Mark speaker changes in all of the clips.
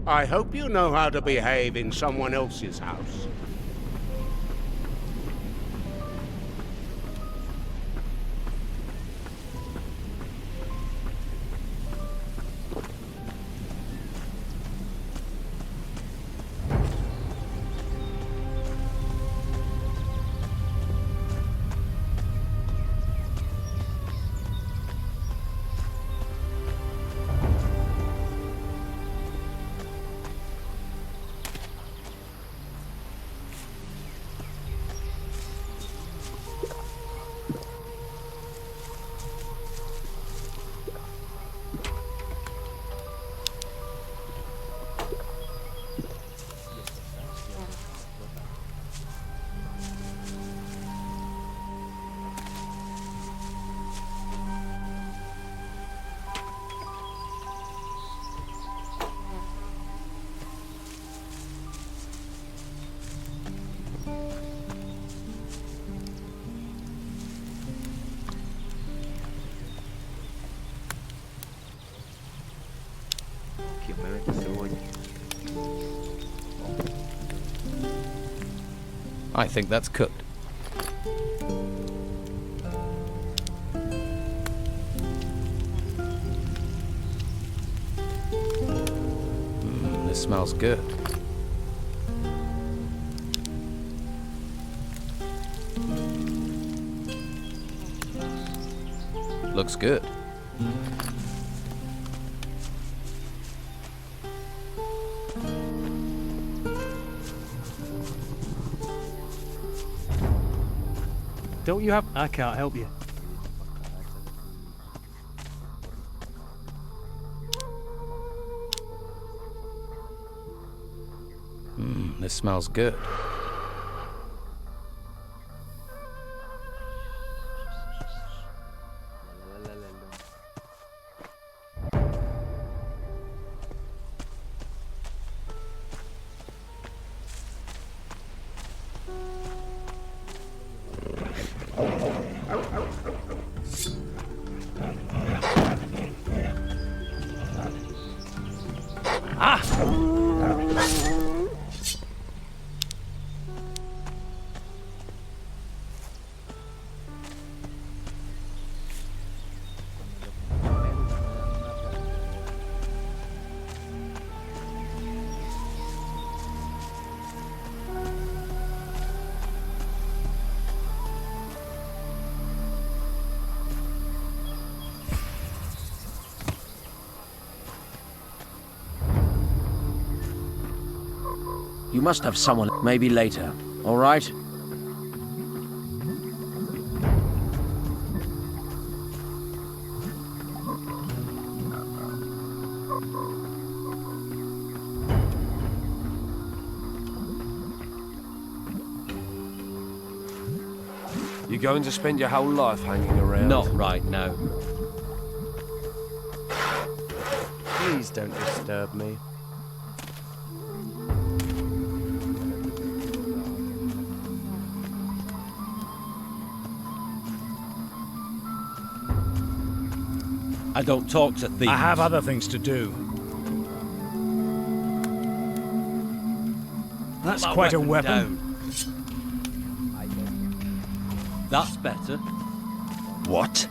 Speaker 1: I hope you know how to behave in someone else's house.
Speaker 2: I think that's cooked. This smells good. Looks good.
Speaker 3: Don't you have... I can't help you.
Speaker 2: This smells good.
Speaker 4: You must have someone, maybe later, all right?
Speaker 5: You going to spend your whole life hanging around?
Speaker 4: Not right now.
Speaker 5: Please don't disturb me.
Speaker 4: I don't talk to thieves.
Speaker 3: I have other things to do. That's quite a weapon.
Speaker 4: Down. That's better.
Speaker 5: What?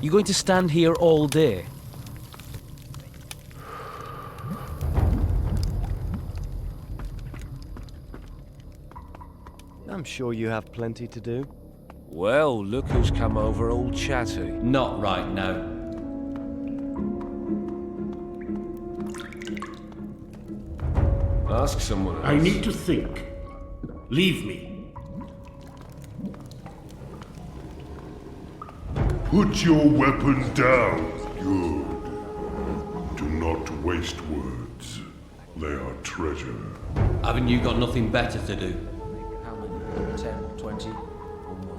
Speaker 4: You going to stand here all day?
Speaker 6: I'm sure you have plenty to do.
Speaker 5: Well, look who's come over all chatty.
Speaker 7: Not right now.
Speaker 5: Ask someone else.
Speaker 8: I need to think. Leave me.
Speaker 9: Put your weapon down. Good. Do not waste words. They are treasure.
Speaker 7: Haven't you got nothing better to do?
Speaker 4: How many? 10, 20, or more?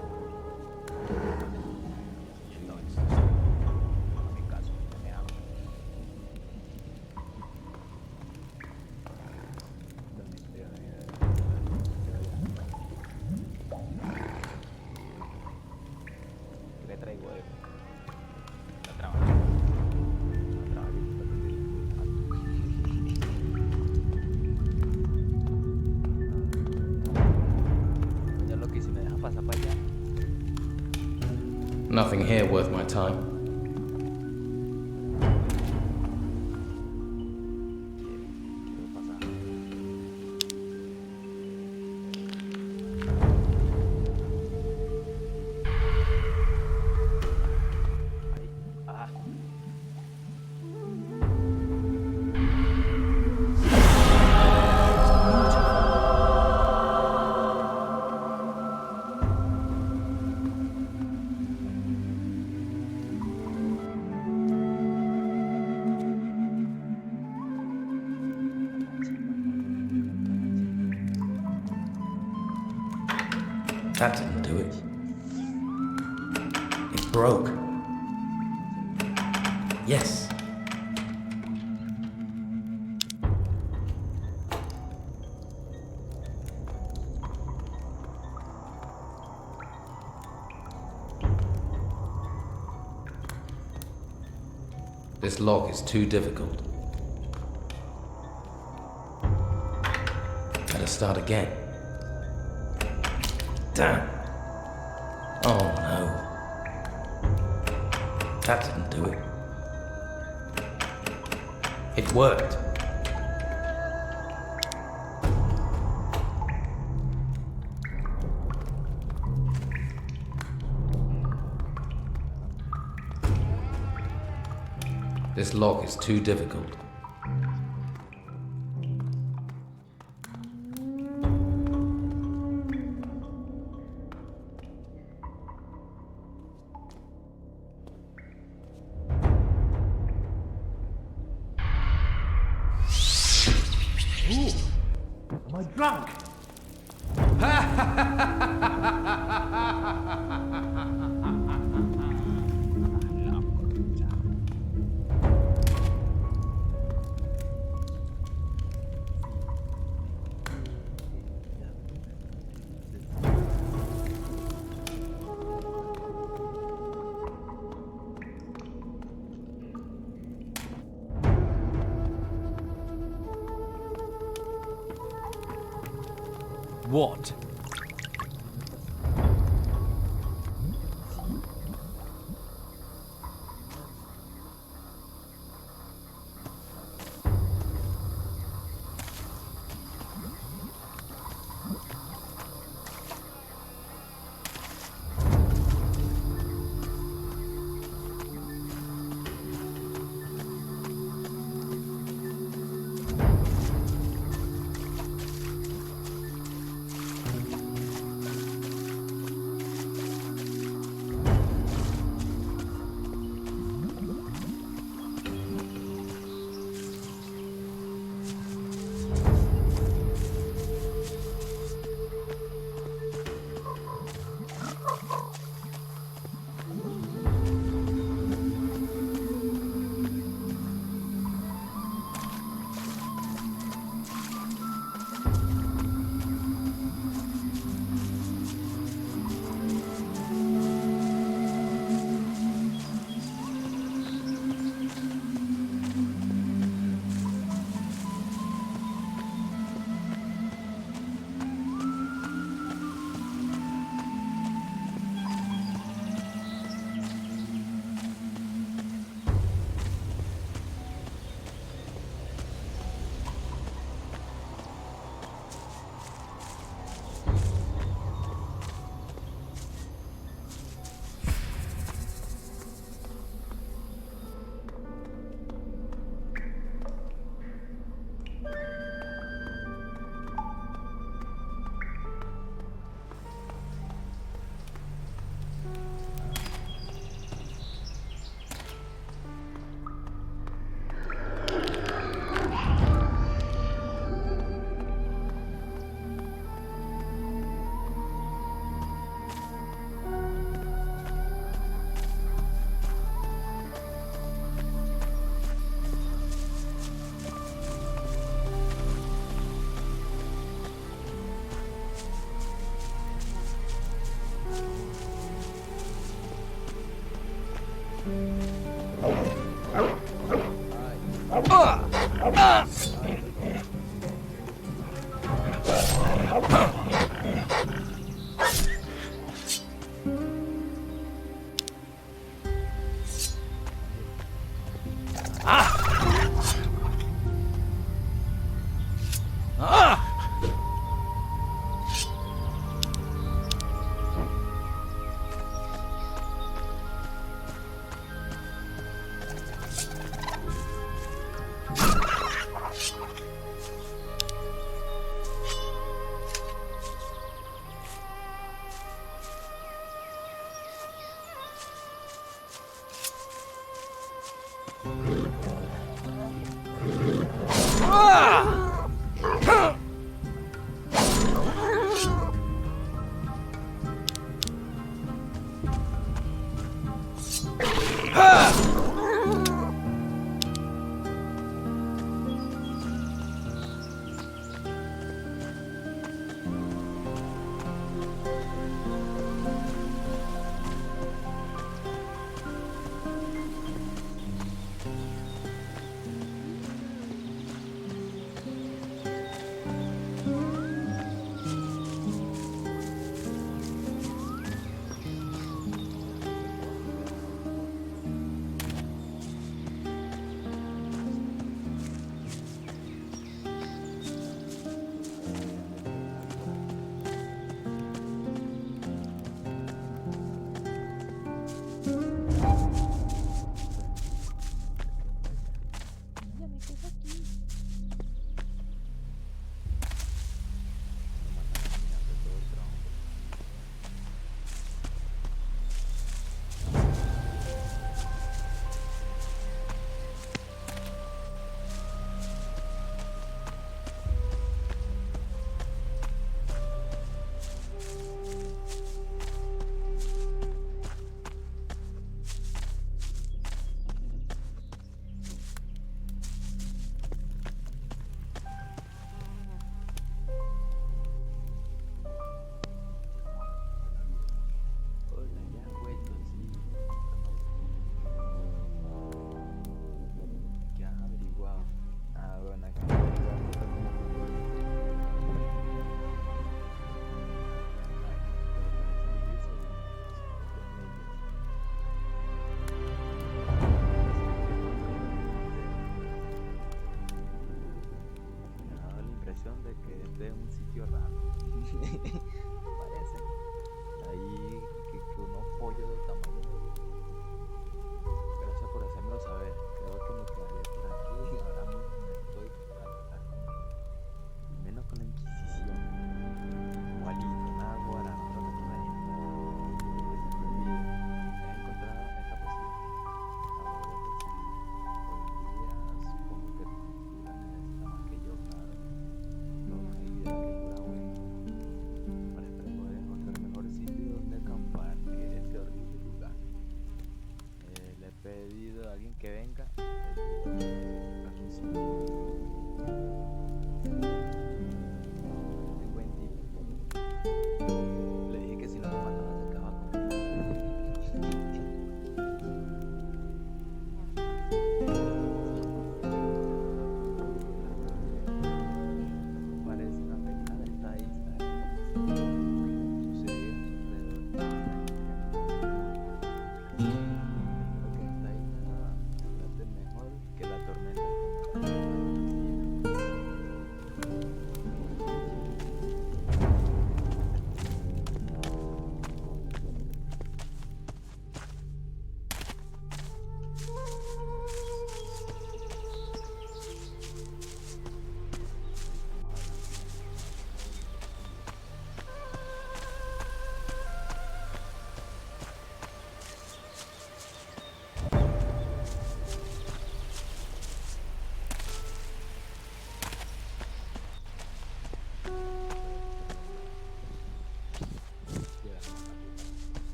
Speaker 2: Nothing here worth my time.
Speaker 7: That didn't do it. It broke. Yes.
Speaker 2: This lock is too difficult.
Speaker 7: Better start again. Damn. Oh no. That didn't do it. It worked.
Speaker 2: This lock is too difficult.
Speaker 8: Am I drunk?
Speaker 3: What?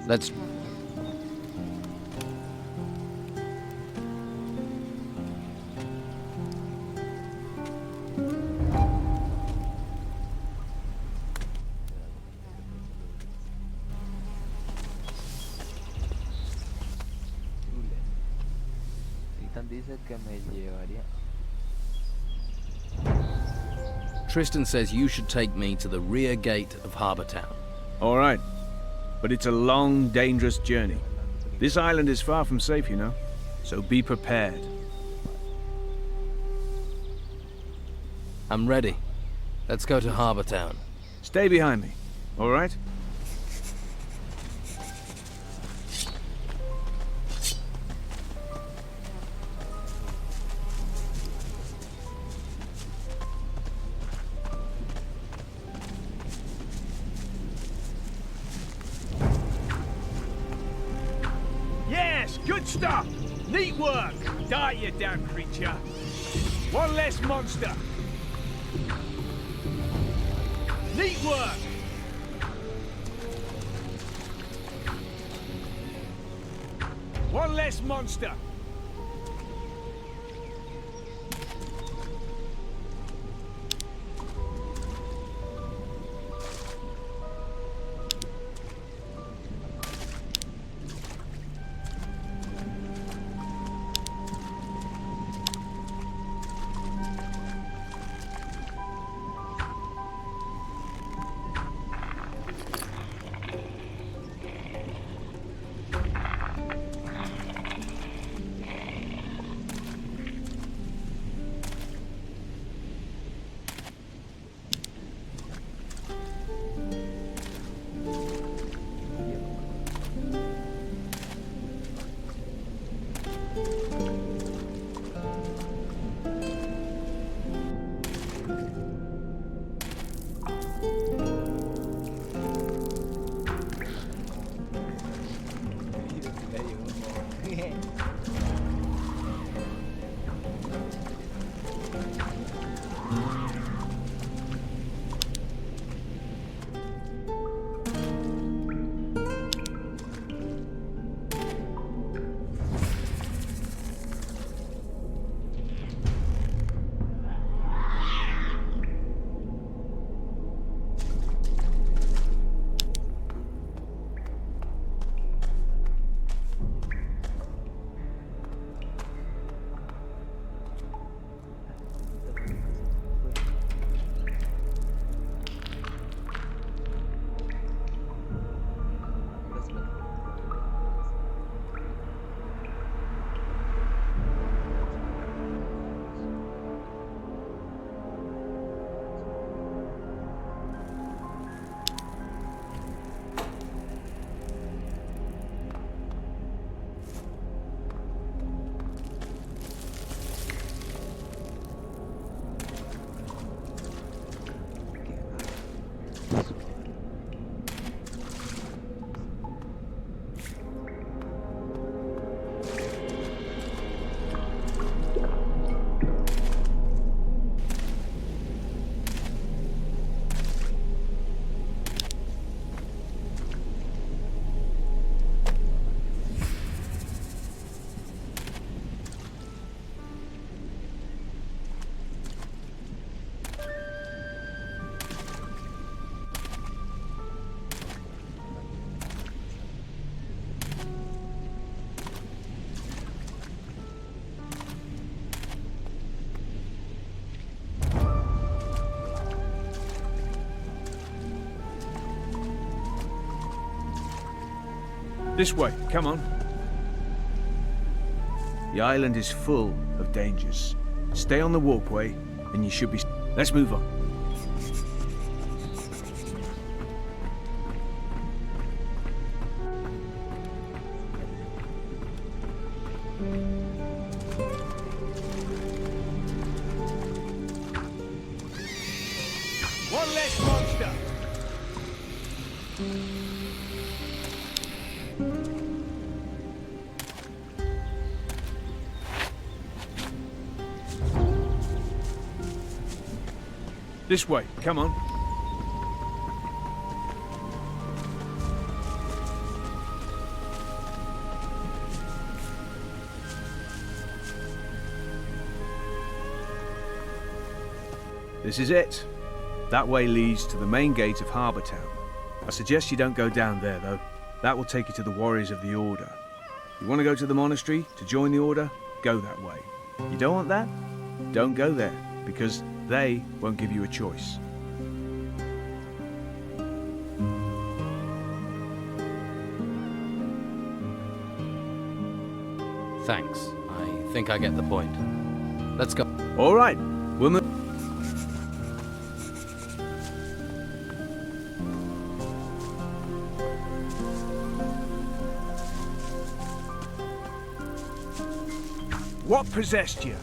Speaker 4: Let's... Tristan says you should take me to the rear gate of Harbour Town.
Speaker 10: All right. But it's a long, dangerous journey. This island is far from safe, you know. So be prepared.
Speaker 4: I'm ready. Let's go to Harbour Town.
Speaker 10: Stay behind me, all right?
Speaker 11: Good stuff! Neat work! Die, you damn creature! One less monster! Neat work! One less monster!
Speaker 10: This way, come on. The island is full of dangers. Stay on the walkway, and you should be... Let's move on.
Speaker 11: One less monster.
Speaker 10: This way, come on. This is it. That way leads to the main gate of Harbour Town. I suggest you don't go down there, though. That will take you to the Warriors of the Order. You want to go to the monastery to join the Order? Go that way. You don't want that? Don't go there, because they won't give you a choice.
Speaker 4: Thanks. I think I get the point. Let's go.
Speaker 10: All right, we'll move.
Speaker 11: What possessed you?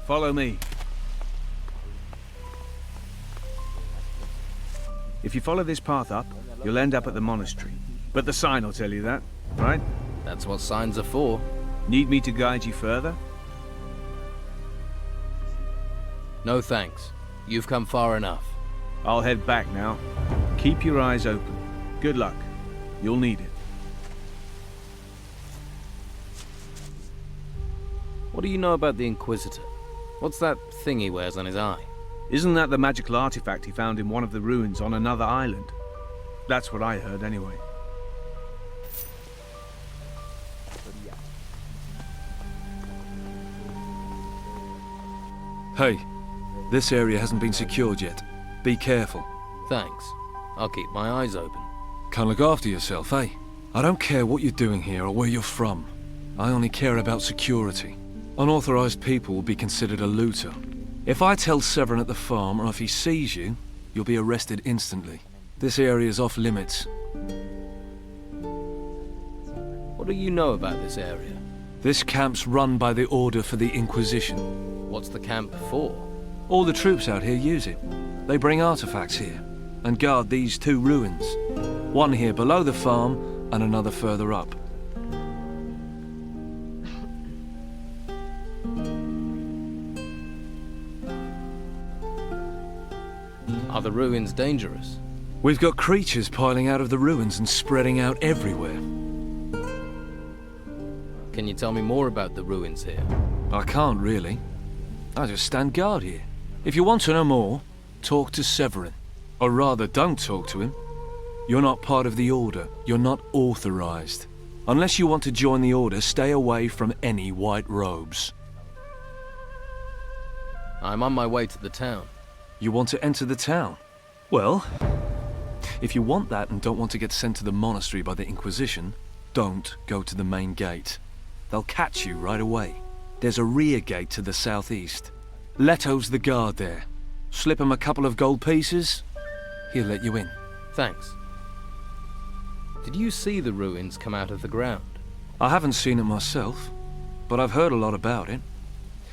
Speaker 10: Follow me. If you follow this path up, you'll end up at the monastery. But the sign will tell you that, right?
Speaker 4: That's what signs are for.
Speaker 10: Need me to guide you further?
Speaker 4: No thanks. You've come far enough.
Speaker 10: I'll head back now. Keep your eyes open. Good luck. You'll need it.
Speaker 4: What do you know about the Inquisitor? What's that thing he wears on his eye?
Speaker 10: Isn't that the magical artifact he found in one of the ruins on another island? That's what I heard, anyway.
Speaker 5: Hey, this area hasn't been secured yet. Be careful.
Speaker 4: Thanks. I'll keep my eyes open.
Speaker 5: Can't look after yourself, eh? I don't care what you're doing here or where you're from. I only care about security. Unauthorized people will be considered a looter. If I tell Severin at the farm, or if he sees you, you'll be arrested instantly. This area's off limits.
Speaker 4: What do you know about this area?
Speaker 5: This camp's run by the Order for the Inquisition.
Speaker 4: What's the camp for?
Speaker 5: All the troops out here use it. They bring artifacts here, and guard these two ruins. One here below the farm, and another further up.
Speaker 4: Are the ruins dangerous?
Speaker 5: We've got creatures piling out of the ruins and spreading out everywhere.
Speaker 4: Can you tell me more about the ruins here?
Speaker 5: I can't really. I just stand guard here. If you want to know more, talk to Severin. Or rather, don't talk to him. You're not part of the Order. You're not authorized. Unless you want to join the Order, stay away from any white robes.
Speaker 4: I'm on my way to the town.
Speaker 5: You want to enter the town? Well, if you want that and don't want to get sent to the monastery by the Inquisition, don't go to the main gate. They'll catch you right away. There's a rear gate to the southeast. Leto's the guard there. Slip him a couple of gold pieces, he'll let you in.
Speaker 4: Thanks. Did you see the ruins come out of the ground?
Speaker 5: I haven't seen it myself, but I've heard a lot about it.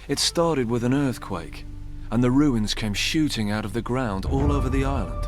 Speaker 5: It started with an earthquake, and the ruins came shooting out of the ground all over the island.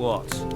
Speaker 10: What?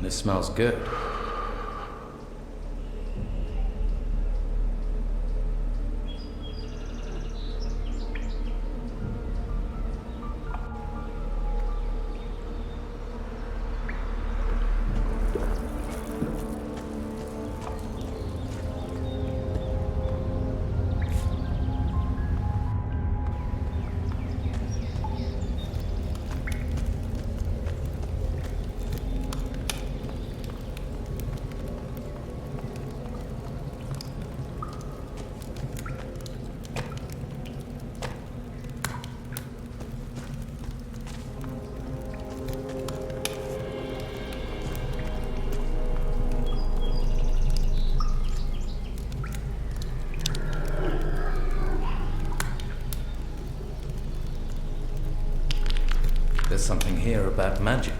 Speaker 7: This smells good. There's something here about magic.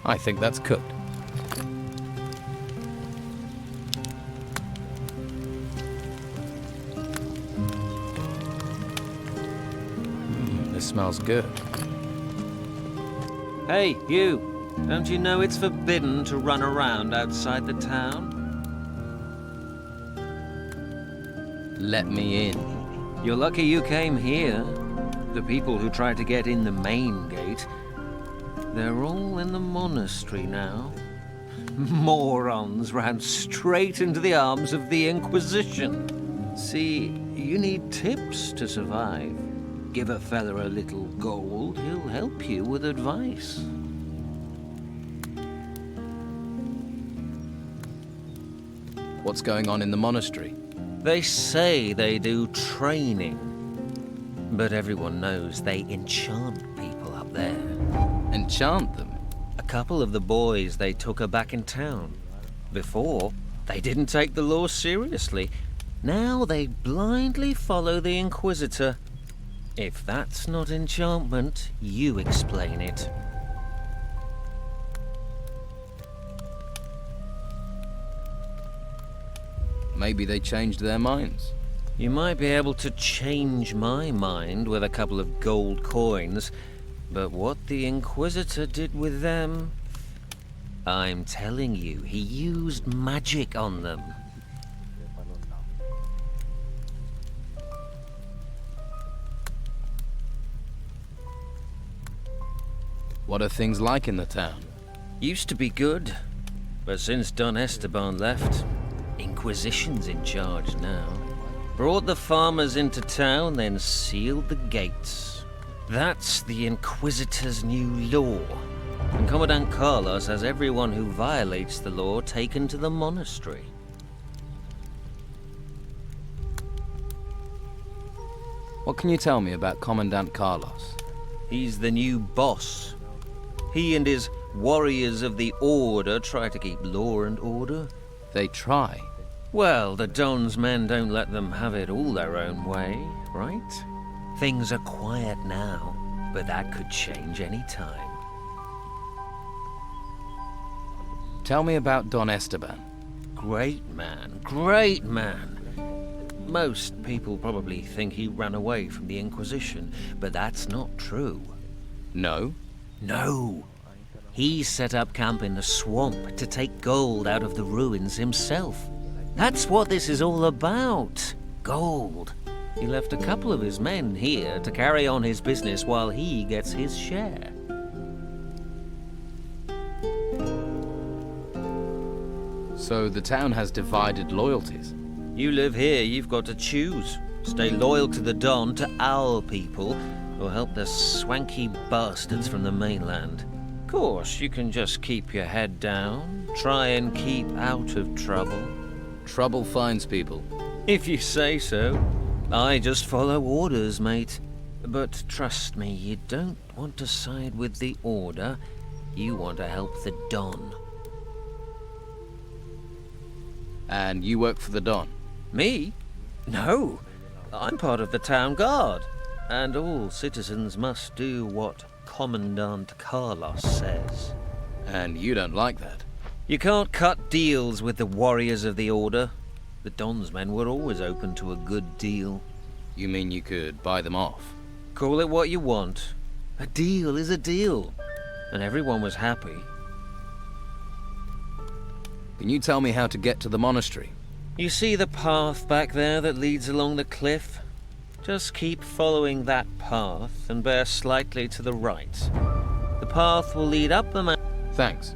Speaker 4: I think that's cooked.
Speaker 7: This smells good.
Speaker 12: Hey, you! Don't you know it's forbidden to run around outside the town?
Speaker 4: Let me in.
Speaker 12: You're lucky you came here. The people who tried to get in the main gate, they're all in the monastery now. Morons ran straight into the arms of the Inquisition. See, you need tips to survive. Give a fella a little gold, he'll help you with advice.
Speaker 4: What's going on in the monastery?
Speaker 12: They say they do training, but everyone knows they enchant people up there.
Speaker 4: Enchant them?
Speaker 12: A couple of the boys they took are back in town. Before, they didn't take the law seriously. Now they blindly follow the Inquisitor. If that's not enchantment, you explain it.
Speaker 4: Maybe they changed their minds.
Speaker 12: You might be able to change my mind with a couple of gold coins, but what the Inquisitor did with them... I'm telling you, he used magic on them.
Speaker 4: What are things like in the town?
Speaker 12: Used to be good, but since Don Esteban left, Inquisition's in charge now. Brought the farmers into town, then sealed the gates. That's the Inquisitor's new law. And Commandant Carlos has everyone who violates the law taken to the monastery.
Speaker 4: What can you tell me about Commandant Carlos?
Speaker 12: He's the new boss. He and his warriors of the Order try to keep law and order.
Speaker 4: They try?
Speaker 12: Well, the Don's men don't let them have it all their own way, right? Things are quiet now, but that could change any time.
Speaker 4: Tell me about Don Esteban.
Speaker 12: Great man, great man. Most people probably think he ran away from the Inquisition, but that's not true.
Speaker 4: No?
Speaker 12: No. He set up camp in the swamp to take gold out of the ruins himself. That's what this is all about. Gold. He left a couple of his men here to carry on his business while he gets his share.
Speaker 4: So the town has divided loyalties?
Speaker 12: You live here, you've got to choose. Stay loyal to the Don, to our people, or help the swanky bastards from the mainland. Of course, you can just keep your head down, try and keep out of trouble.
Speaker 4: Trouble finds people.
Speaker 12: If you say so. I just follow orders, mate. But trust me, you don't want to side with the Order. You want to help the Don.
Speaker 4: And you work for the Don?
Speaker 12: Me? No. I'm part of the town guard. And all citizens must do what Commandant Carlos says.
Speaker 4: And you don't like that?
Speaker 12: You can't cut deals with the warriors of the Order. The Don's men were always open to a good deal.
Speaker 4: You mean you could buy them off?
Speaker 12: Call it what you want. A deal is a deal. And everyone was happy.
Speaker 4: Can you tell me how to get to the monastery?
Speaker 12: You see the path back there that leads along the cliff? Just keep following that path and bear slightly to the right. The path will lead up the mountain.
Speaker 4: Thanks.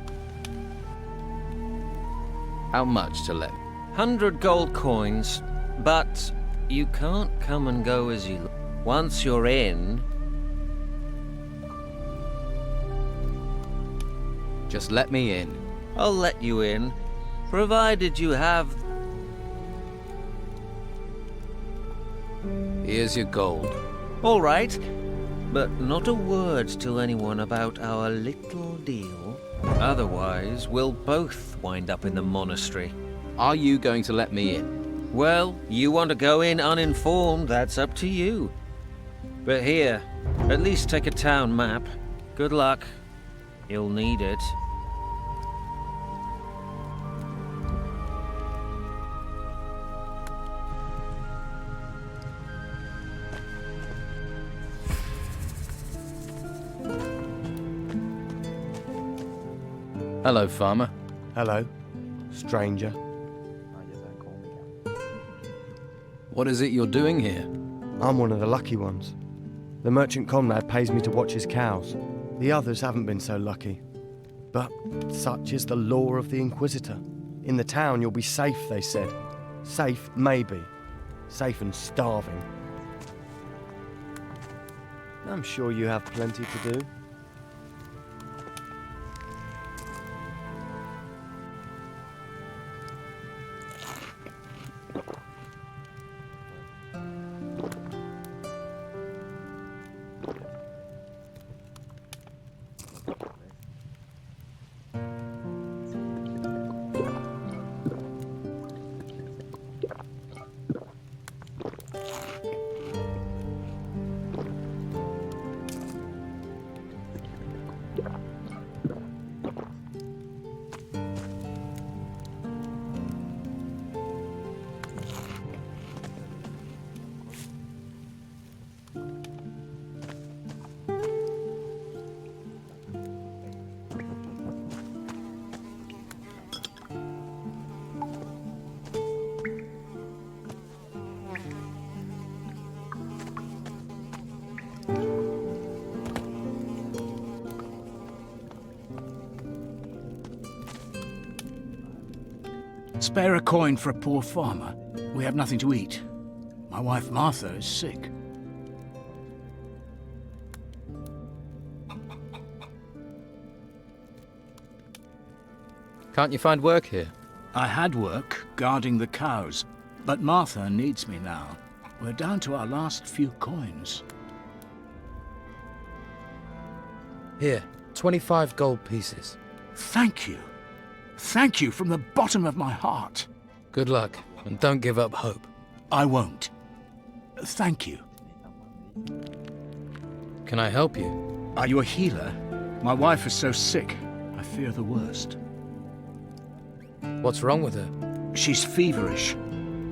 Speaker 4: How much to let?
Speaker 12: 100 gold coins, but you can't come and go as you like. Once you're in...
Speaker 4: Just let me in.
Speaker 12: I'll let you in, provided you have...
Speaker 4: Here's your gold.
Speaker 12: All right, but not a word to anyone about our little deal. Otherwise, we'll both wind up in the monastery.
Speaker 4: Are you going to let me in?
Speaker 12: Well, you want to go in uninformed, that's up to you. But here, at least take a town map. Good luck. You'll need it.
Speaker 4: Hello, farmer.
Speaker 6: Hello, stranger.
Speaker 4: What is it you're doing here?
Speaker 6: I'm one of the lucky ones. The merchant comrade pays me to watch his cows. The others haven't been so lucky. But such is the law of the Inquisitor. In the town you'll be safe, they said. Safe, maybe. Safe and starving. I'm sure you have plenty to do.
Speaker 11: Spare a coin for a poor farmer. We have nothing to eat. My wife Martha is sick.
Speaker 4: Can't you find work here?
Speaker 11: I had work guarding the cows, but Martha needs me now. We're down to our last few coins.
Speaker 2: Here, 25 gold pieces.
Speaker 11: Thank you. Thank you from the bottom of my heart.
Speaker 4: Good luck, and don't give up hope.
Speaker 11: I won't. Thank you.
Speaker 4: Can I help you?
Speaker 11: Are you a healer? My wife is so sick. I fear the worst.
Speaker 4: What's wrong with her?
Speaker 11: She's feverish.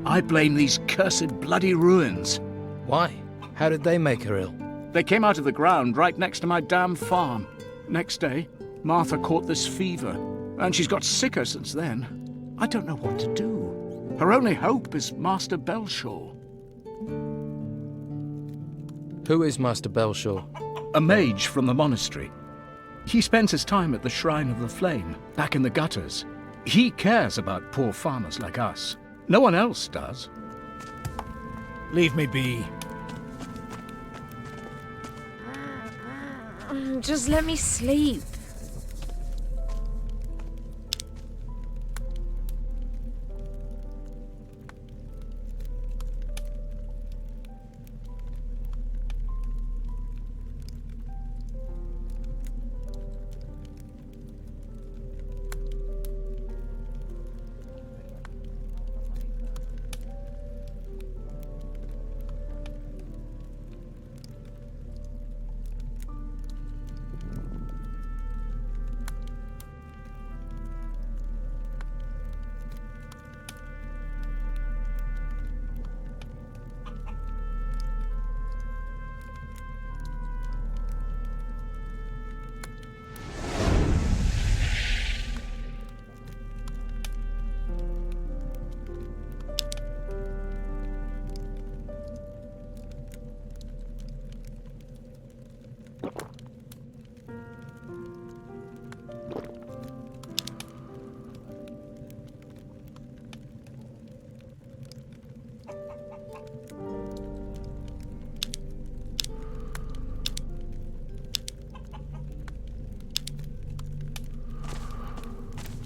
Speaker 11: I blame these cursed bloody ruins.
Speaker 4: Why? How did they make her ill?
Speaker 11: They came out of the ground right next to my damn farm. Next day, Martha caught this fever, and she's got sicker since then. I don't know what to do. Her only hope is Master Belshaw.
Speaker 4: Who is Master Belshaw?
Speaker 11: A mage from the monastery. He spends his time at the Shrine of the Flame, back in the gutters. He cares about poor farmers like us. No one else does. Leave me be.
Speaker 13: Just let me sleep.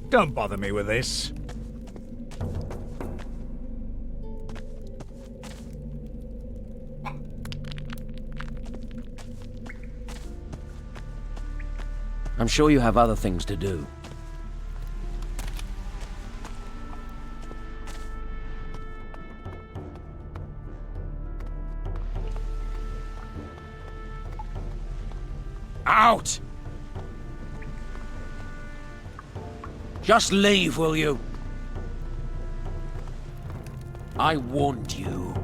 Speaker 11: Don't bother me with this.
Speaker 14: I'm sure you have other things to do. Out! Just leave, will you? I warned you.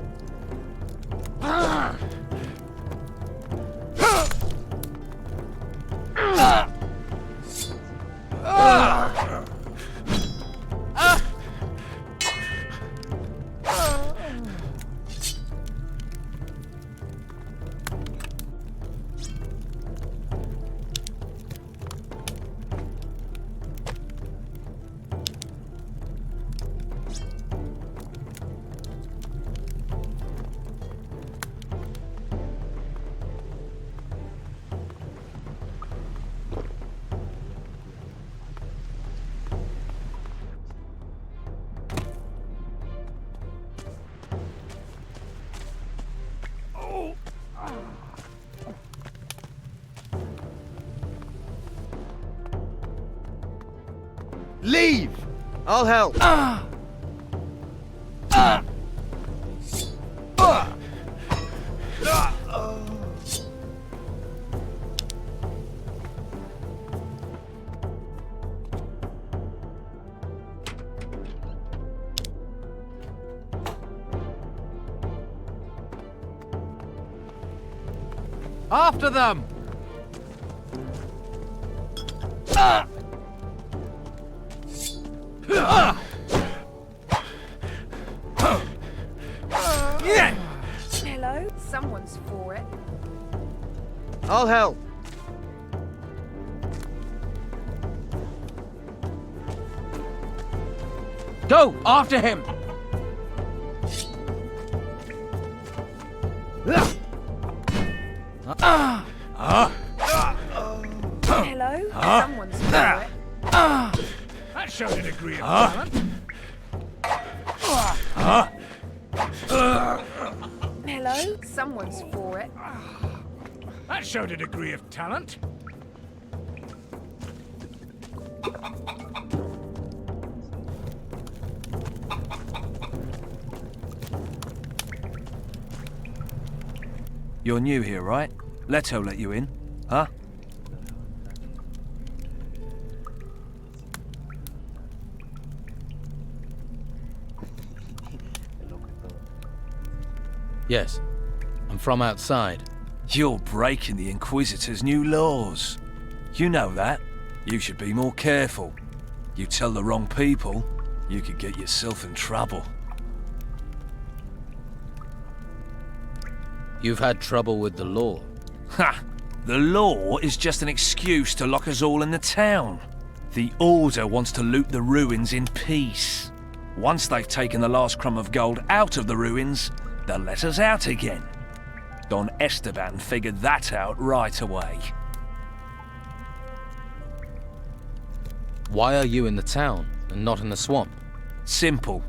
Speaker 6: Leave! I'll help.
Speaker 4: After them!
Speaker 13: Hello? Someone's for it.
Speaker 6: I'll help.
Speaker 14: Go, after him!
Speaker 13: Hello? Someone's for it.
Speaker 8: That showed a degree of talent.
Speaker 13: Hello? Someone's for it.
Speaker 8: That showed a degree of talent.
Speaker 5: You're new here, right? Leto let you in, huh?
Speaker 2: Yes. I'm from outside.
Speaker 5: You're breaking the Inquisitor's new laws. You know that. You should be more careful. You tell the wrong people, you could get yourself in trouble.
Speaker 2: You've had trouble with the law.
Speaker 5: Ha! The law is just an excuse to lock us all in the town. The Order wants to loot the ruins in peace. Once they've taken the last crumb of gold out of the ruins, they'll let us out again. Don Esteban figured that out right away.
Speaker 2: Why are you in the town and not in the swamp?
Speaker 5: Simple.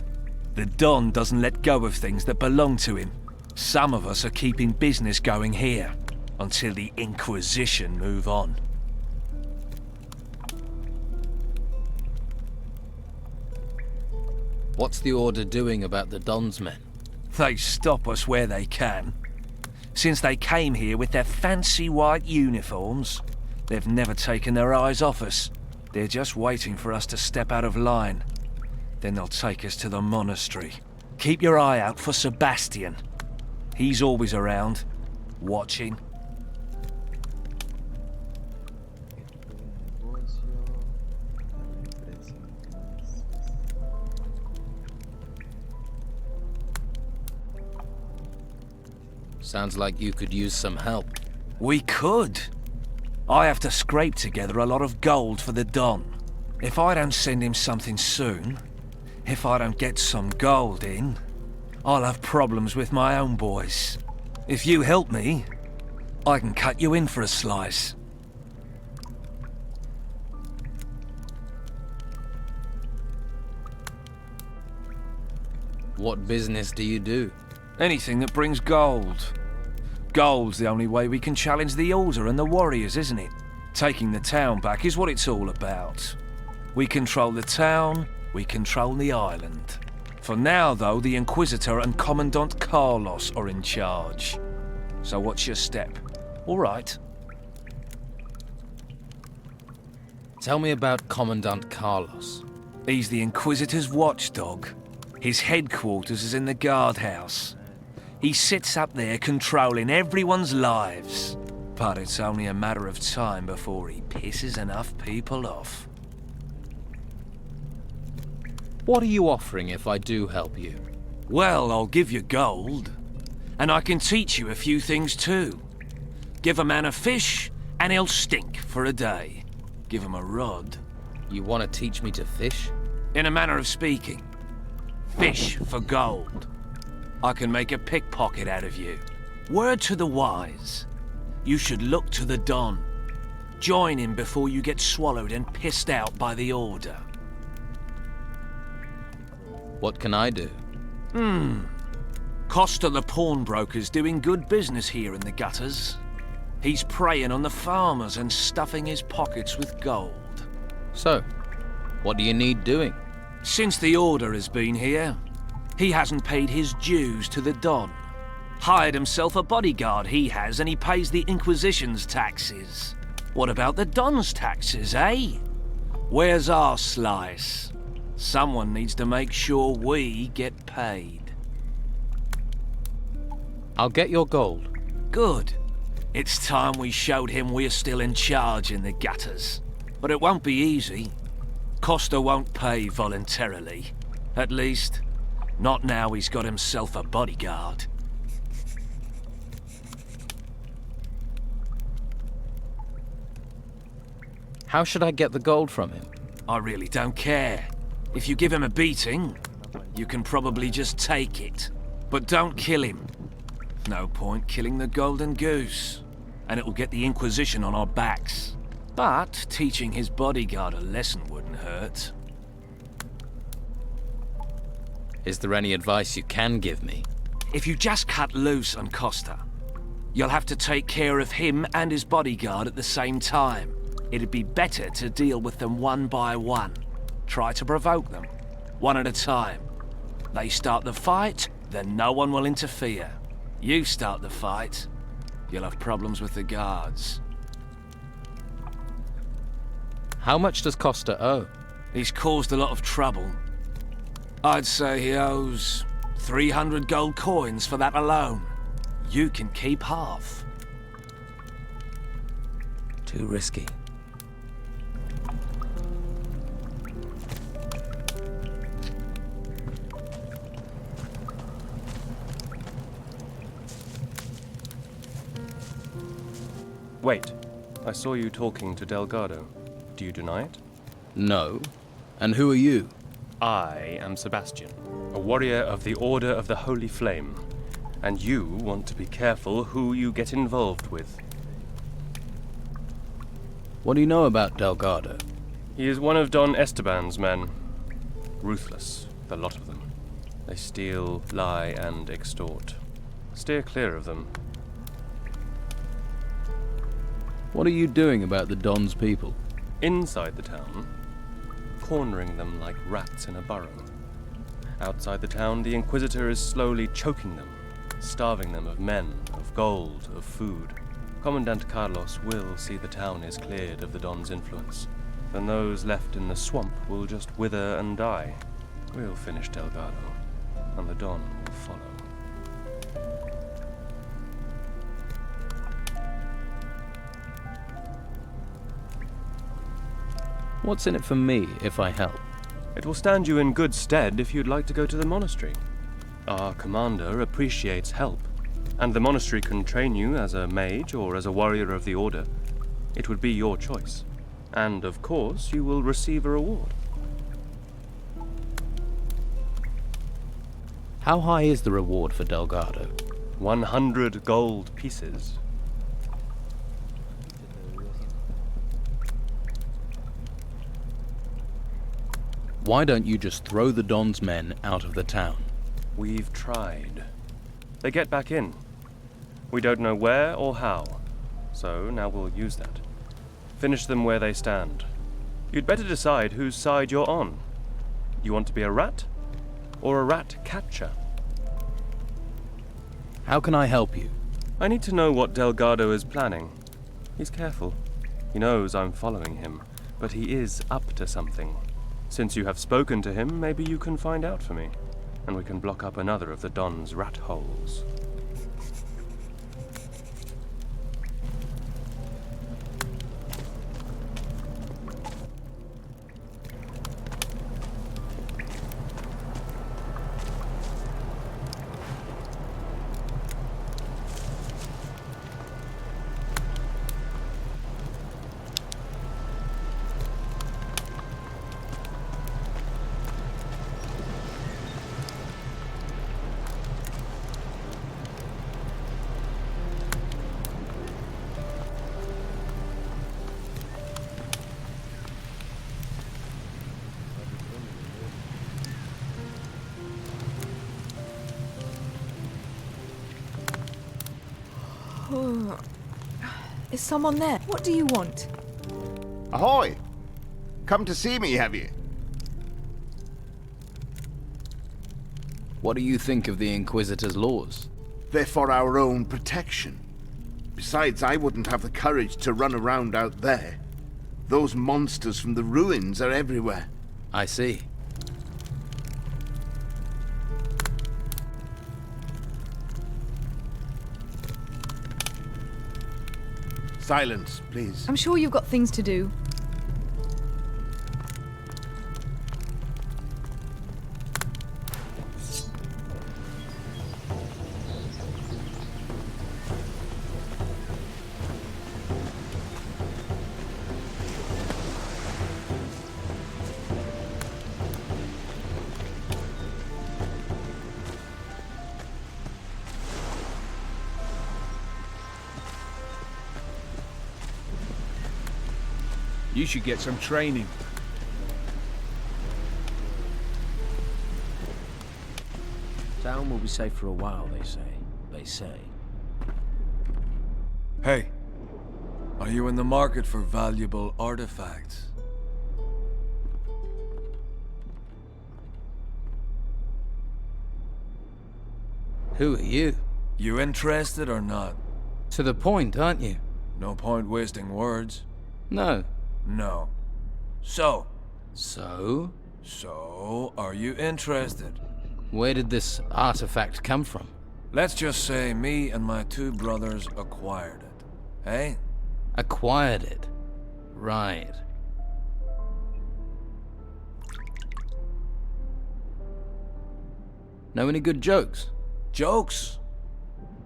Speaker 5: The Don doesn't let go of things that belong to him. Some of us are keeping business going here, until the Inquisition move on.
Speaker 2: What's the Order doing about the Don's men?
Speaker 5: They stop us where they can. Since they came here with their fancy white uniforms, they've never taken their eyes off us. They're just waiting for us to step out of line. Then they'll take us to the monastery. Keep your eye out for Sebastian. He's always around, watching.
Speaker 2: Sounds like you could use some help.
Speaker 5: We could. I have to scrape together a lot of gold for the Don. If I don't send him something soon, if I don't get some gold in, I'll have problems with my own boys. If you help me, I can cut you in for a slice.
Speaker 2: What business do you do?
Speaker 5: Anything that brings gold. Gold's the only way we can challenge the Order and the warriors, isn't it? Taking the town back is what it's all about. We control the town, we control the island. For now, though, the Inquisitor and Commandant Carlos are in charge. So what's your step? All right.
Speaker 2: Tell me about Commandant Carlos.
Speaker 5: He's the Inquisitor's watchdog. His headquarters is in the guardhouse. He sits up there controlling everyone's lives. But it's only a matter of time before he pisses enough people off.
Speaker 2: What are you offering if I do help you?
Speaker 5: Well, I'll give you gold. And I can teach you a few things too. Give a man a fish, and he'll stink for a day. Give him a rod.
Speaker 2: You want to teach me to fish?
Speaker 5: In a manner of speaking. Fish for gold. I can make a pickpocket out of you. Word to the wise. You should look to the Don. Join him before you get swallowed and pissed out by the Order.
Speaker 2: What can I do?
Speaker 5: Costa the pawnbroker's doing good business here in the gutters. He's preying on the farmers and stuffing his pockets with gold.
Speaker 2: So, what do you need doing?
Speaker 5: Since the Order has been here, he hasn't paid his dues to the Don. Hired himself a bodyguard, he has, and he pays the Inquisition's taxes. What about the Don's taxes, eh? Where's our slice? Someone needs to make sure we get paid.
Speaker 2: I'll get your gold.
Speaker 5: Good. It's time we showed him we're still in charge in the gutters. But it won't be easy. Costa won't pay voluntarily. At least, not now he's got himself a bodyguard.
Speaker 2: How should I get the gold from him?
Speaker 5: I really don't care. If you give him a beating, you can probably just take it. But don't kill him. No point killing the golden goose. And it'll get the Inquisition on our backs. But teaching his bodyguard a lesson wouldn't hurt.
Speaker 2: Is there any advice you can give me?
Speaker 5: If you just cut loose on Costa, you'll have to take care of him and his bodyguard at the same time. It'd be better to deal with them one by one. Try to provoke them, one at a time. They start the fight, then no one will interfere. You start the fight, you'll have problems with the guards.
Speaker 2: How much does Costa owe?
Speaker 5: He's caused a lot of trouble. I'd say he owes 300 gold coins for that alone. You can keep half.
Speaker 2: Too risky.
Speaker 15: Wait. I saw you talking to Delgado. Do you deny it?
Speaker 2: No. And who are you?
Speaker 15: I am Sebastian, a warrior of the Order of the Holy Flame. And you want to be careful who you get involved with.
Speaker 2: What do you know about Delgado?
Speaker 15: He is one of Don Esteban's men. Ruthless, the lot of them. They steal, lie, and extort. Steer clear of them.
Speaker 2: What are you doing about the Don's people?
Speaker 15: Inside the town, cornering them like rats in a burrow. Outside the town, the Inquisitor is slowly choking them, starving them of men, of gold, of food. Commandant Carlos will see the town is cleared of the Don's influence. Then those left in the swamp will just wither and die. We'll finish Delgado, and the Don will follow.
Speaker 2: What's in it for me if I help?
Speaker 15: It will stand you in good stead if you'd like to go to the monastery. Our commander appreciates help, and the monastery can train you as a mage or as a warrior of the Order. It would be your choice. And, of course, you will receive a reward.
Speaker 2: How high is the reward for Delgado?
Speaker 15: 100 gold pieces.
Speaker 2: Why don't you just throw the Don's men out of the town?
Speaker 15: We've tried. They get back in. We don't know where or how, so now we'll use that. Finish them where they stand. You'd better decide whose side you're on. You want to be a rat? Or a rat catcher?
Speaker 2: How can I help you?
Speaker 15: I need to know what Delgado is planning. He's careful. He knows I'm following him, but he is up to something. Since you have spoken to him, maybe you can find out for me, and we can block up another of the Don's rat holes.
Speaker 13: Is someone there? What do you want?
Speaker 16: Ahoy! Come to see me, have you?
Speaker 2: What do you think of the Inquisitor's laws?
Speaker 16: They're for our own protection. Besides, I wouldn't have the courage to run around out there. Those monsters from the ruins are everywhere.
Speaker 2: I see.
Speaker 16: Silence, please.
Speaker 13: I'm sure you've got things to do.
Speaker 10: You should get some training.
Speaker 14: Town will be safe for a while, they say. They say.
Speaker 5: Hey, are you in the market for valuable artifacts?
Speaker 4: Who are you?
Speaker 5: You interested or not?
Speaker 4: To the point, aren't you?
Speaker 5: No point wasting words.
Speaker 4: No.
Speaker 5: No. So?
Speaker 4: So,
Speaker 5: Are you interested?
Speaker 4: where did this artifact come from?
Speaker 5: Let's just say me and my two brothers acquired it. Eh?
Speaker 4: Acquired it. Right. Know any good jokes?
Speaker 5: Jokes?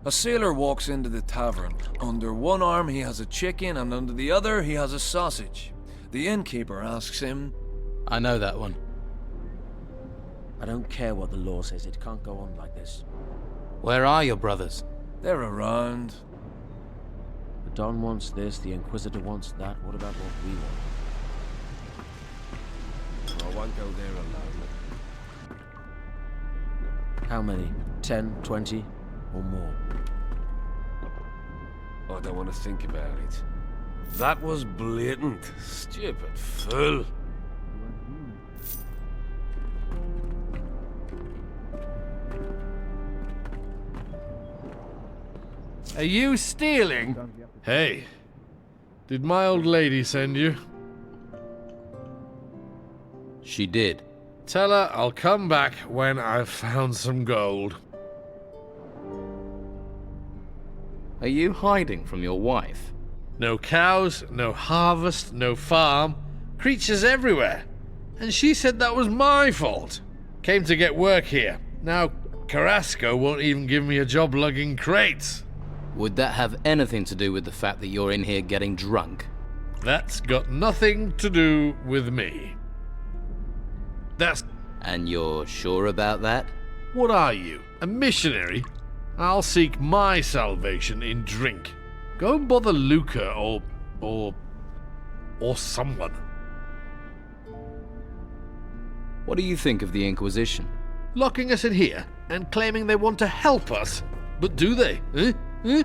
Speaker 5: A sailor walks into the tavern. Under one arm he has a chicken and under the other he has a sausage. The innkeeper asks him,
Speaker 4: I know that one.
Speaker 14: I don't care what the law says, it can't go on like this.
Speaker 4: Where are your brothers?
Speaker 5: They're around.
Speaker 14: The Don wants this, the Inquisitor wants that, what about what we want?
Speaker 15: I won't go there alone.
Speaker 14: How many? 10, 20, or more?
Speaker 15: I don't want to think about it. That was blatant. Stupid fool.
Speaker 17: Are you stealing? Hey, did my old lady send you?
Speaker 4: She did.
Speaker 17: Tell her I'll come back when I've found some gold.
Speaker 4: Are you hiding from your wife?
Speaker 17: No cows, no harvest, no farm. Creatures everywhere. And she said that was my fault. Came to get work here. Now Carrasco won't even give me a job lugging crates.
Speaker 4: Would that have anything to do with the fact that you're in here getting drunk?
Speaker 17: That's got nothing to do with me. That's...
Speaker 4: And you're sure about that?
Speaker 17: What are you, a missionary? I'll seek my salvation in drink. Go and bother Luca or someone.
Speaker 4: What do you think of the Inquisition?
Speaker 17: Locking us in here and claiming they want to help us. But do they? Eh? Eh?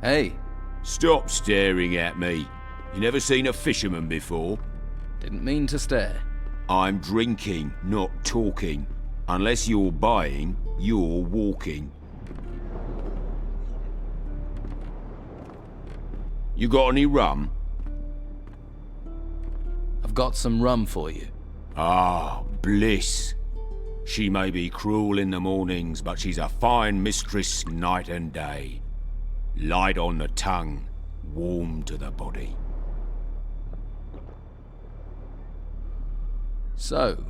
Speaker 4: Hey.
Speaker 18: Stop staring at me. You never seen a fisherman before?
Speaker 4: Didn't mean to stare.
Speaker 18: I'm drinking, not talking. Unless you're buying, you're walking. You got any rum?
Speaker 4: I've got some rum for you.
Speaker 18: Ah, bliss. She may be cruel in the mornings, but she's a fine mistress night and day. Light on the tongue, warm to the body.
Speaker 4: So,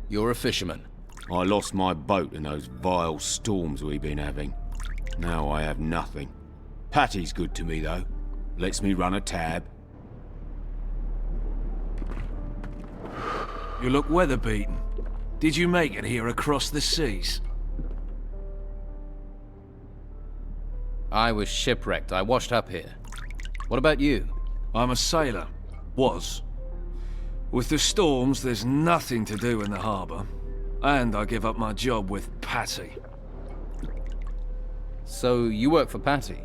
Speaker 4: you're a fisherman.
Speaker 18: I lost my boat in those vile storms we've been having. Now I have nothing. Patty's good to me, though. Lets me run a tab.
Speaker 5: You look weather-beaten. Did you make it here across the seas?
Speaker 4: I was shipwrecked. I washed up here. What about you?
Speaker 5: I'm a sailor. Was. With the storms, there's nothing to do in the harbour. And I give up my job with Patty.
Speaker 4: So, you work for Patty?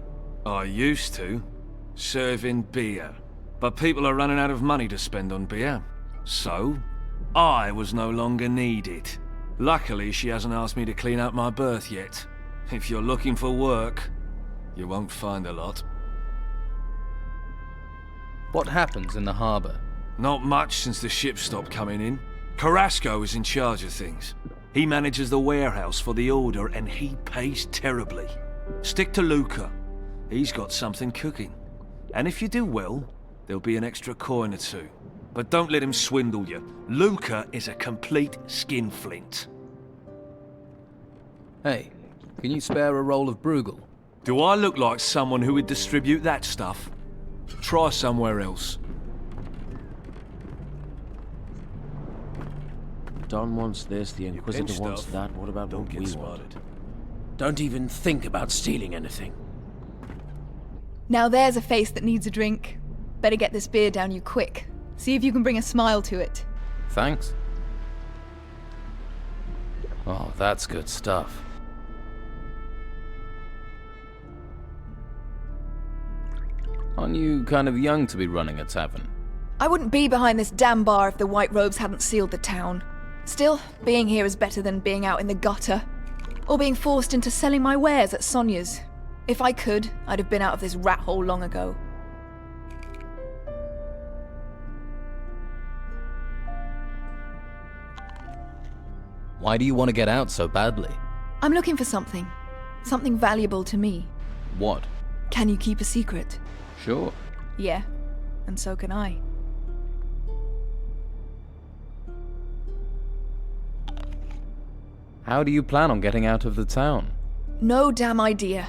Speaker 5: I used to. Serving beer. But people are running out of money to spend on beer. So, I was no longer needed. Luckily, she hasn't asked me to clean out my berth yet. If you're looking for work, you won't find a lot.
Speaker 4: What happens in the harbour?
Speaker 5: Not much since the ships stopped coming in. Carrasco is in charge of things. He manages the warehouse for the Order and he pays terribly. Stick to Luca. He's got something cooking. And if you do well, there'll be an extra coin or two. But don't let him swindle you. Luca is a complete skinflint.
Speaker 4: Hey, can you spare a roll of Bruegel?
Speaker 5: Do I look like someone who would distribute that stuff? Try somewhere else.
Speaker 14: Don wants this, the Inquisitor wants
Speaker 5: stuff.
Speaker 14: that, what about
Speaker 5: Don't
Speaker 14: what
Speaker 5: get
Speaker 14: we
Speaker 5: spotted.
Speaker 14: want? Don't even think about stealing anything.
Speaker 13: Now there's a face that needs a drink. Better get this beer down you quick. See if you can bring a smile to it.
Speaker 2: Thanks. Oh, that's good stuff. Aren't you kind of young to be running a tavern?
Speaker 13: I wouldn't be behind this damn bar if the White Robes hadn't sealed the town. Still, being here is better than being out in the gutter. Or being forced into selling my wares at Sonia's. If I could, I'd have been out of this rat hole long ago.
Speaker 4: Why do you want to get out so badly?
Speaker 13: I'm looking for something. Something valuable to me.
Speaker 2: What?
Speaker 13: Can you keep a secret?
Speaker 2: Sure.
Speaker 13: Yeah, and so can I.
Speaker 2: How do you plan on getting out of the town?
Speaker 13: No damn idea.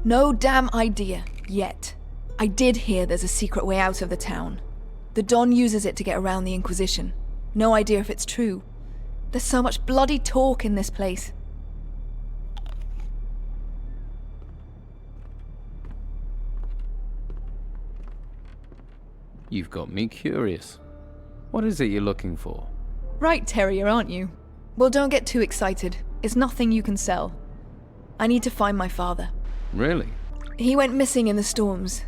Speaker 13: No damn idea. Yet. I did hear there's a secret way out of the town. The Don uses it to get around the Inquisition. No idea if it's true. There's so much bloody talk in this place.
Speaker 2: You've got me curious. What is it you're looking for?
Speaker 13: Right, Terrier, aren't you? Well, don't get too excited. It's nothing you can sell. I need to find my father.
Speaker 2: Really?
Speaker 13: He went missing in the storms.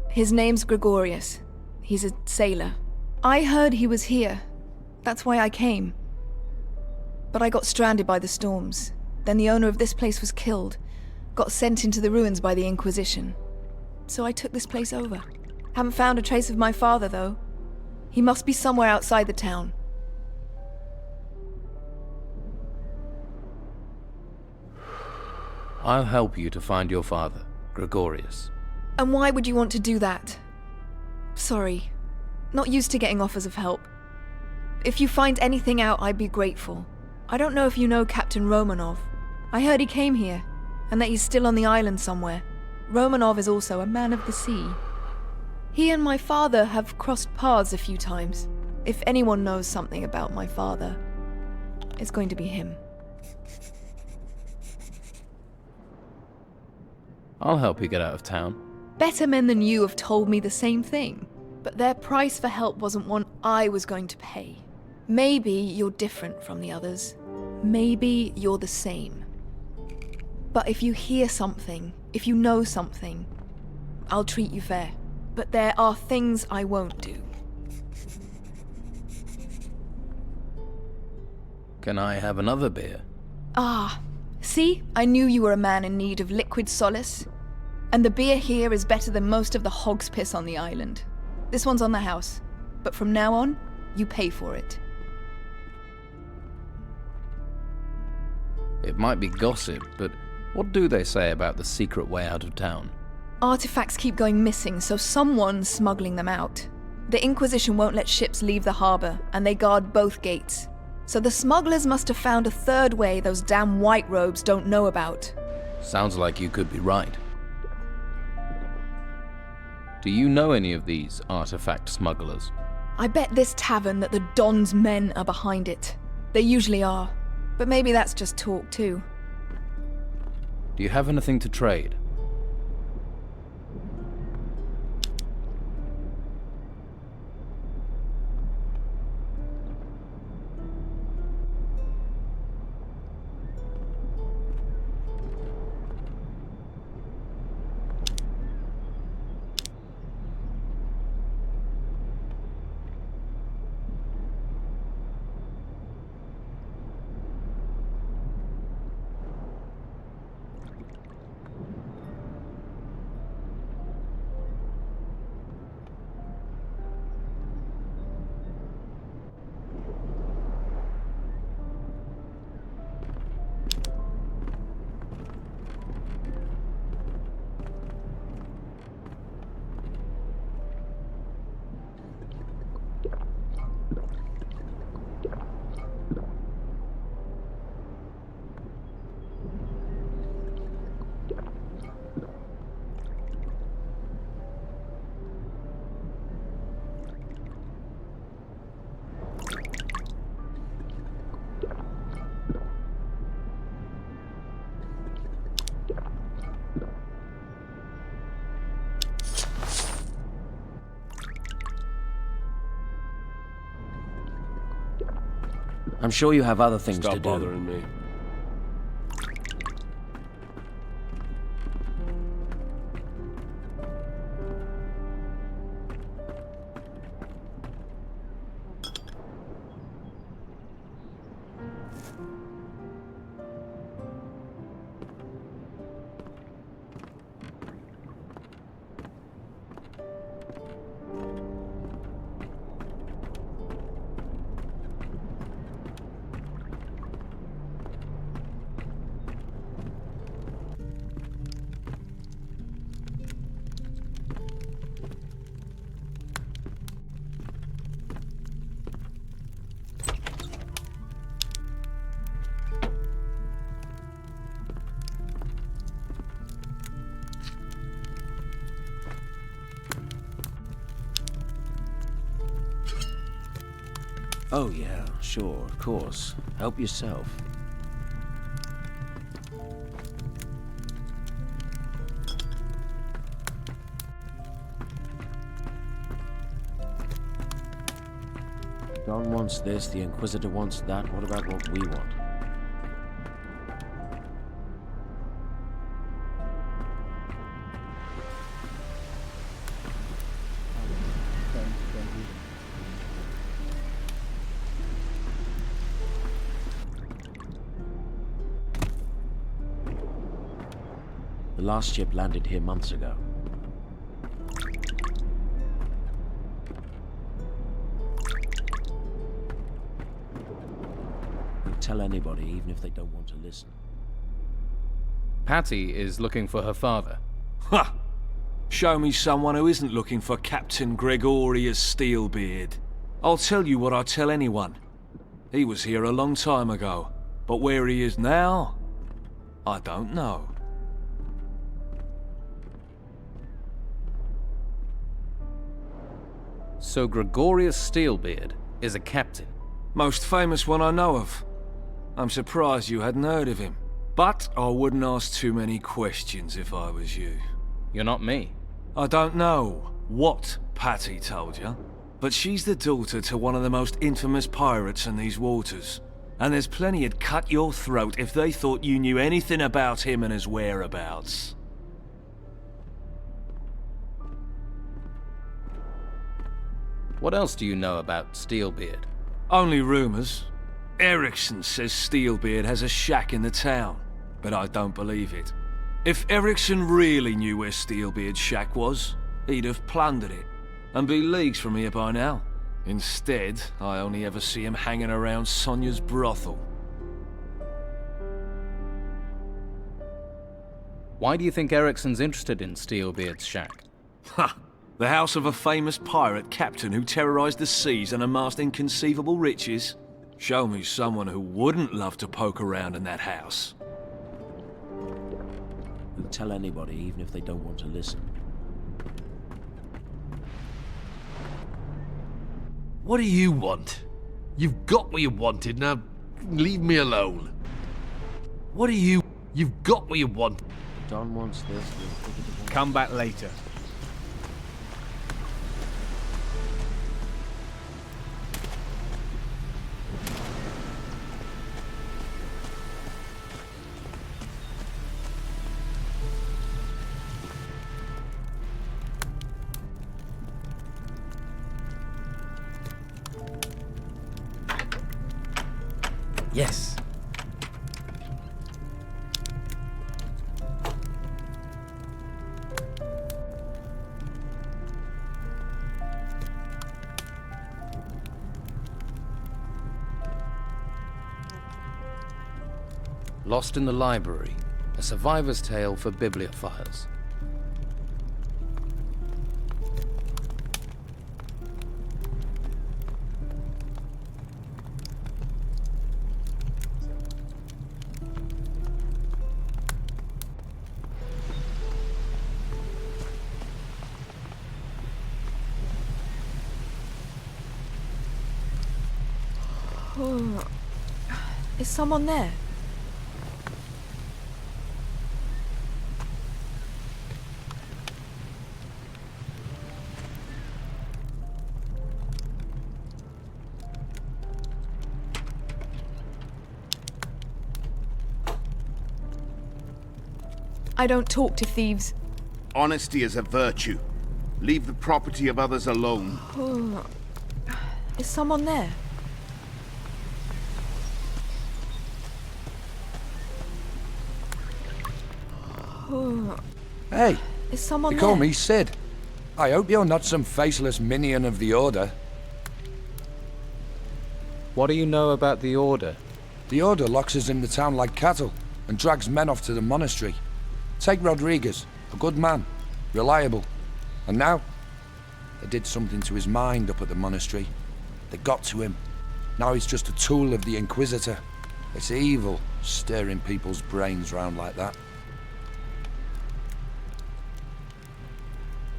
Speaker 13: His name's Gregorius. He's a sailor. I heard he was here. That's why I came. But I got stranded by the storms. Then the owner of this place was killed. Got sent into the ruins by the Inquisition. So I took this place over. Haven't found a trace of my father, though. He must be somewhere outside the town.
Speaker 2: I'll help you to find your father, Gregorius.
Speaker 13: And why would you want to do that? Sorry. Not used to getting offers of help. If you find anything out, I'd be grateful. I don't know if you know Captain Romanov. I heard he came here, and that he's still on the island somewhere. Romanov is also a man of the sea. He and my father have crossed paths a few times. If anyone knows something about my father, it's going to be him.
Speaker 2: I'll help you get out of town.
Speaker 13: Better men than you have told me the same thing, but their price for help wasn't one I was going to pay. Maybe you're different from the others. Maybe you're the same. But if you hear something, if you know something, I'll treat you fair. But there are things I won't do.
Speaker 2: Can I have another beer?
Speaker 13: Ah, see? I knew you were a man in need of liquid solace. And the beer here is better than most of the hog's piss on the island. This one's on the house. But from now on, you pay for it.
Speaker 2: It might be gossip, but what do they say about the secret way out of town?
Speaker 13: Artifacts keep going missing, so someone's smuggling them out. The Inquisition won't let ships leave the harbor, and they guard both gates. So the smugglers must have found a third way those damn White Robes don't know about.
Speaker 2: Sounds like you could be right. Do you know any of these artifact smugglers?
Speaker 13: I bet this tavern that the Don's men are behind it. They usually are. But maybe that's just talk too.
Speaker 2: Do you have anything to trade?
Speaker 14: I'm sure you have other things to
Speaker 15: Stop
Speaker 14: do.
Speaker 15: bothering me.
Speaker 14: Oh yeah, sure, of course. Help yourself. Don wants this, the Inquisitor wants that. What about what we want? The last ship landed here months ago. Don't tell anybody, even if they don't want to listen.
Speaker 2: Patty is looking for her father.
Speaker 5: Ha! Show me someone who isn't looking for Captain Gregorius Steelbeard. I'll tell you what I tell anyone. He was here a long time ago, but where he is now, I don't know.
Speaker 2: So Gregorius Steelbeard is a captain?
Speaker 5: Most famous one I know of. I'm surprised you hadn't heard of him. But I wouldn't ask too many questions if I was you.
Speaker 2: You're not me.
Speaker 5: I don't know what Patty told you, but she's the daughter to one of the most infamous pirates in these waters. And there's plenty who'd cut your throat if they thought you knew anything about him and his whereabouts.
Speaker 2: What else do you know about Steelbeard?
Speaker 5: Only rumors. Erickson says Steelbeard has a shack in the town, but I don't believe it. If Erickson really knew where Steelbeard's shack was, he'd have plundered it, and be leagues from here by now. Instead, I only ever see him hanging around Sonia's brothel.
Speaker 2: Why do you think Erickson's interested in Steelbeard's shack?
Speaker 5: Ha! The house of a famous pirate captain who terrorized the seas and amassed inconceivable riches? Show me someone who wouldn't love to poke around in that house.
Speaker 14: Don't tell anybody, even if they don't want to listen.
Speaker 17: What do you want? You've got what you wanted, now leave me alone. What do you... You've got what you want.
Speaker 14: Don wants this, the Inquisitor wants...
Speaker 10: Come back later.
Speaker 4: Yes.
Speaker 2: Lost in the Library, a survivor's tale for bibliophiles.
Speaker 13: Oh. Is someone there? I don't talk to thieves.
Speaker 16: Honesty is a virtue. Leave the property of others alone.
Speaker 13: Is someone there?
Speaker 19: Hey,
Speaker 13: Is someone
Speaker 19: you
Speaker 13: there?
Speaker 19: call me Sid. I hope you're not some faceless minion of the Order.
Speaker 2: What do you know about the Order?
Speaker 19: The Order locks us in the town like cattle and drags men off to the monastery. Take Rodriguez, a good man, reliable. And now, they did something to his mind up at the monastery. They got to him. Now he's just a tool of the Inquisitor. It's evil, stirring people's brains round like that.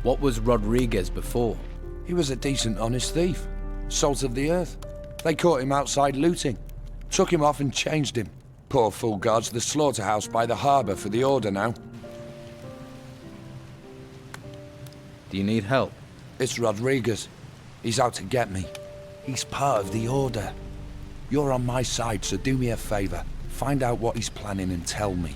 Speaker 2: What was Rodriguez before?
Speaker 19: He was a decent, honest thief. Salt of the earth. They caught him outside looting. Took him off and changed him. Poor fool guards the slaughterhouse by the harbour for the Order now.
Speaker 2: Do you need help?
Speaker 19: It's Rodriguez. He's out to get me. He's part of the Order. You're on my side, so do me a favour. Find out what he's planning and tell me.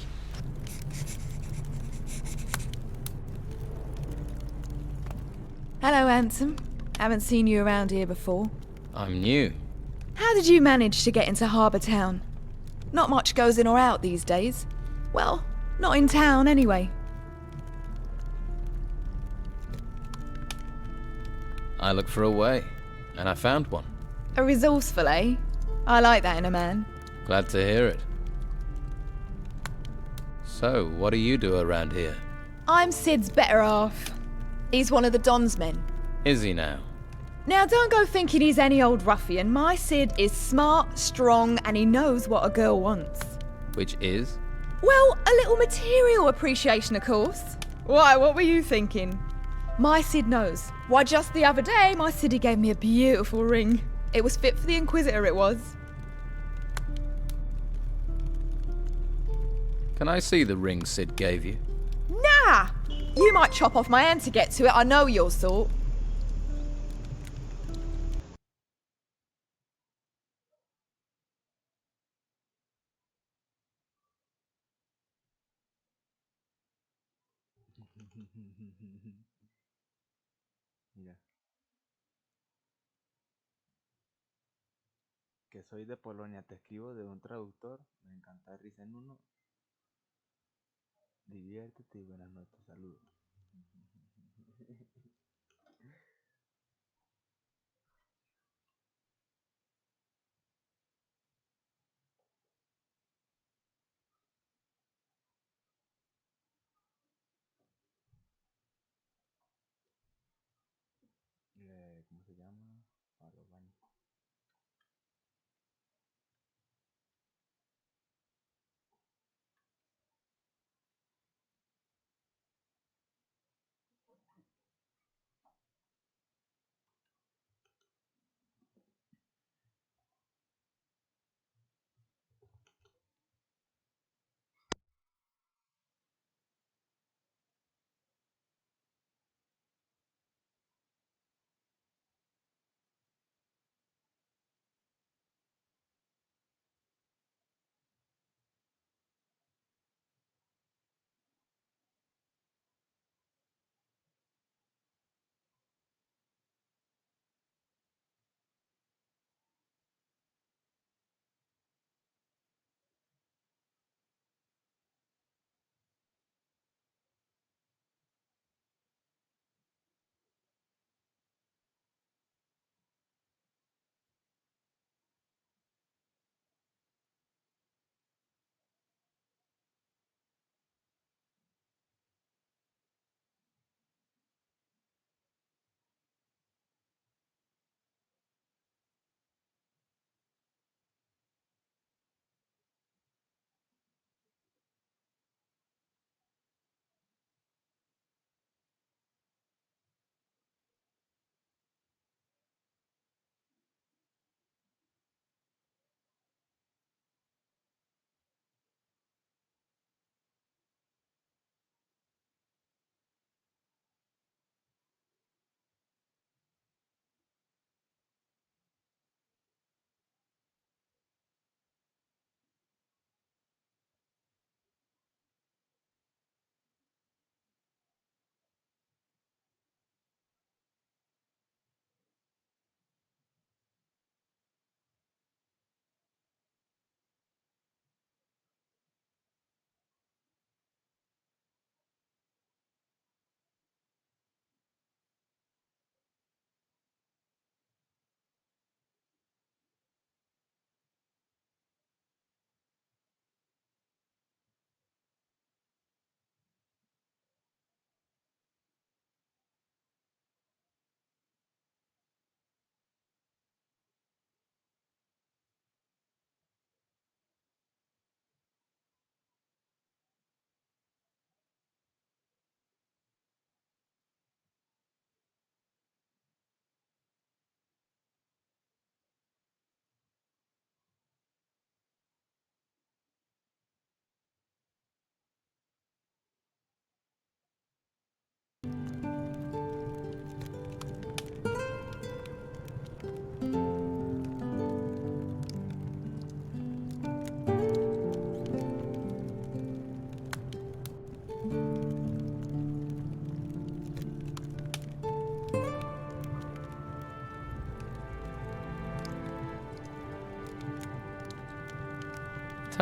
Speaker 13: Hello, handsome. Haven't seen you around here before.
Speaker 2: I'm new.
Speaker 13: How did you manage to get into Harbour Town? Not much goes in or out these days. Well, not in town anyway.
Speaker 2: I looked for a way, and I found one.
Speaker 13: A resourceful, eh? I like that in a man.
Speaker 2: Glad to hear it. So, what do you do around here?
Speaker 13: I'm Sid's better half. He's one of the Don's men.
Speaker 2: Is he now?
Speaker 13: Now, don't go thinking he's any old ruffian. My Sid is smart, strong, and he knows what a girl wants.
Speaker 2: Which is?
Speaker 13: Well, a little material appreciation, of course. Why, what were you thinking? My Sid knows. Why, just the other day, my Siddy gave me a beautiful ring. It was fit for the Inquisitor, it was.
Speaker 2: Can I see the ring Sid gave you?
Speaker 13: Nah! You might chop off my hand to get to it, I know your sort.
Speaker 20: Mira. Que soy de Polonia, te escribo de un traductor, me encanta risa en uno. Diviértete y buenas noches, saludos. ¿Cómo se llama? A los baños.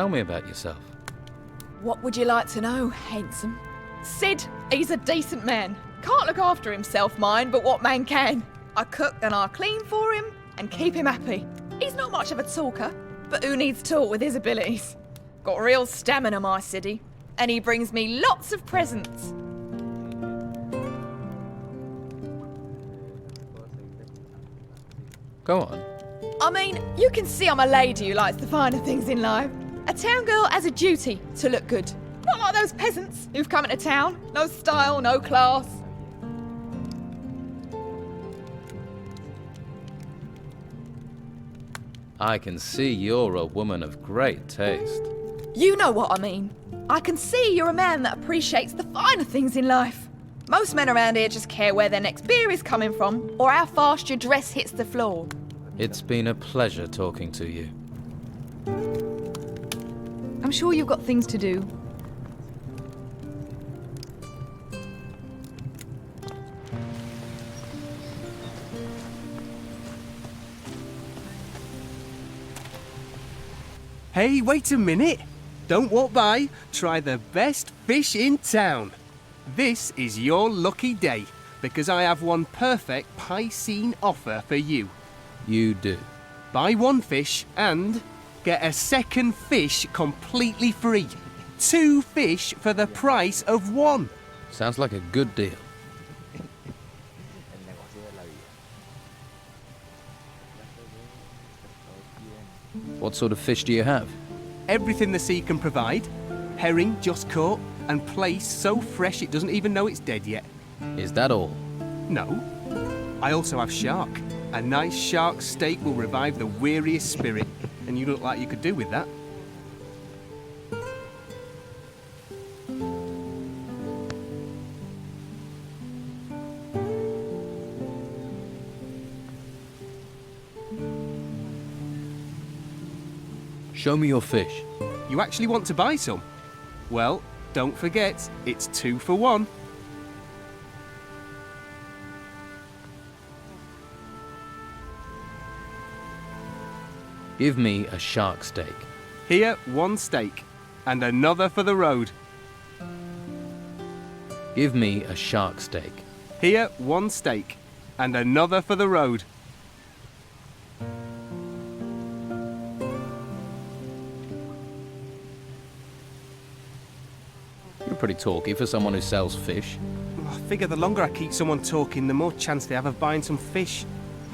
Speaker 2: Tell me about yourself.
Speaker 21: What would you like to know, handsome? Sid, he's a decent man. Can't look after himself, mind, but what man can? I cook and I clean for him and keep him happy. He's not much of a talker, but who needs talk with his abilities? Got real stamina, my Siddy, and he brings me lots of presents.
Speaker 2: Go on.
Speaker 21: I mean, you can see I'm a lady who likes the finer things in life. A town girl has a duty to look good. Not like those peasants who've come into town. No style, no class.
Speaker 2: I can see you're a woman of great taste.
Speaker 21: You know what I mean. I can see you're a man that appreciates the finer things in life. Most men around here just care where their next beer is coming from or how fast your dress hits the floor.
Speaker 2: It's been a pleasure talking to you.
Speaker 13: I'm sure you've got things to do.
Speaker 22: Hey, wait a minute! Don't walk by. Try the best fish in town. This is your lucky day, because I have one perfect Piscine offer for you.
Speaker 2: You do.
Speaker 22: Buy one fish and get a second fish completely free. 2 fish for the price of 1.
Speaker 2: Sounds like a good deal. What sort of fish do you have?
Speaker 22: Everything the sea can provide. Herring just caught and placed so fresh it doesn't even know it's dead yet.
Speaker 2: Is that all?
Speaker 22: No. I also have shark. A nice shark steak will revive the weariest spirit, and you look like you could do with that.
Speaker 2: Show me your fish.
Speaker 22: You actually want to buy some? Well, don't forget, it's 2 for 1.
Speaker 2: Give me a shark steak.
Speaker 22: Here, 1 steak, and another for the road.
Speaker 2: Give me a shark steak.
Speaker 22: Here, 1 steak, and another for the road.
Speaker 2: You're pretty talky for someone who sells fish.
Speaker 22: I figure the longer I keep someone talking, the more chance they have of buying some fish.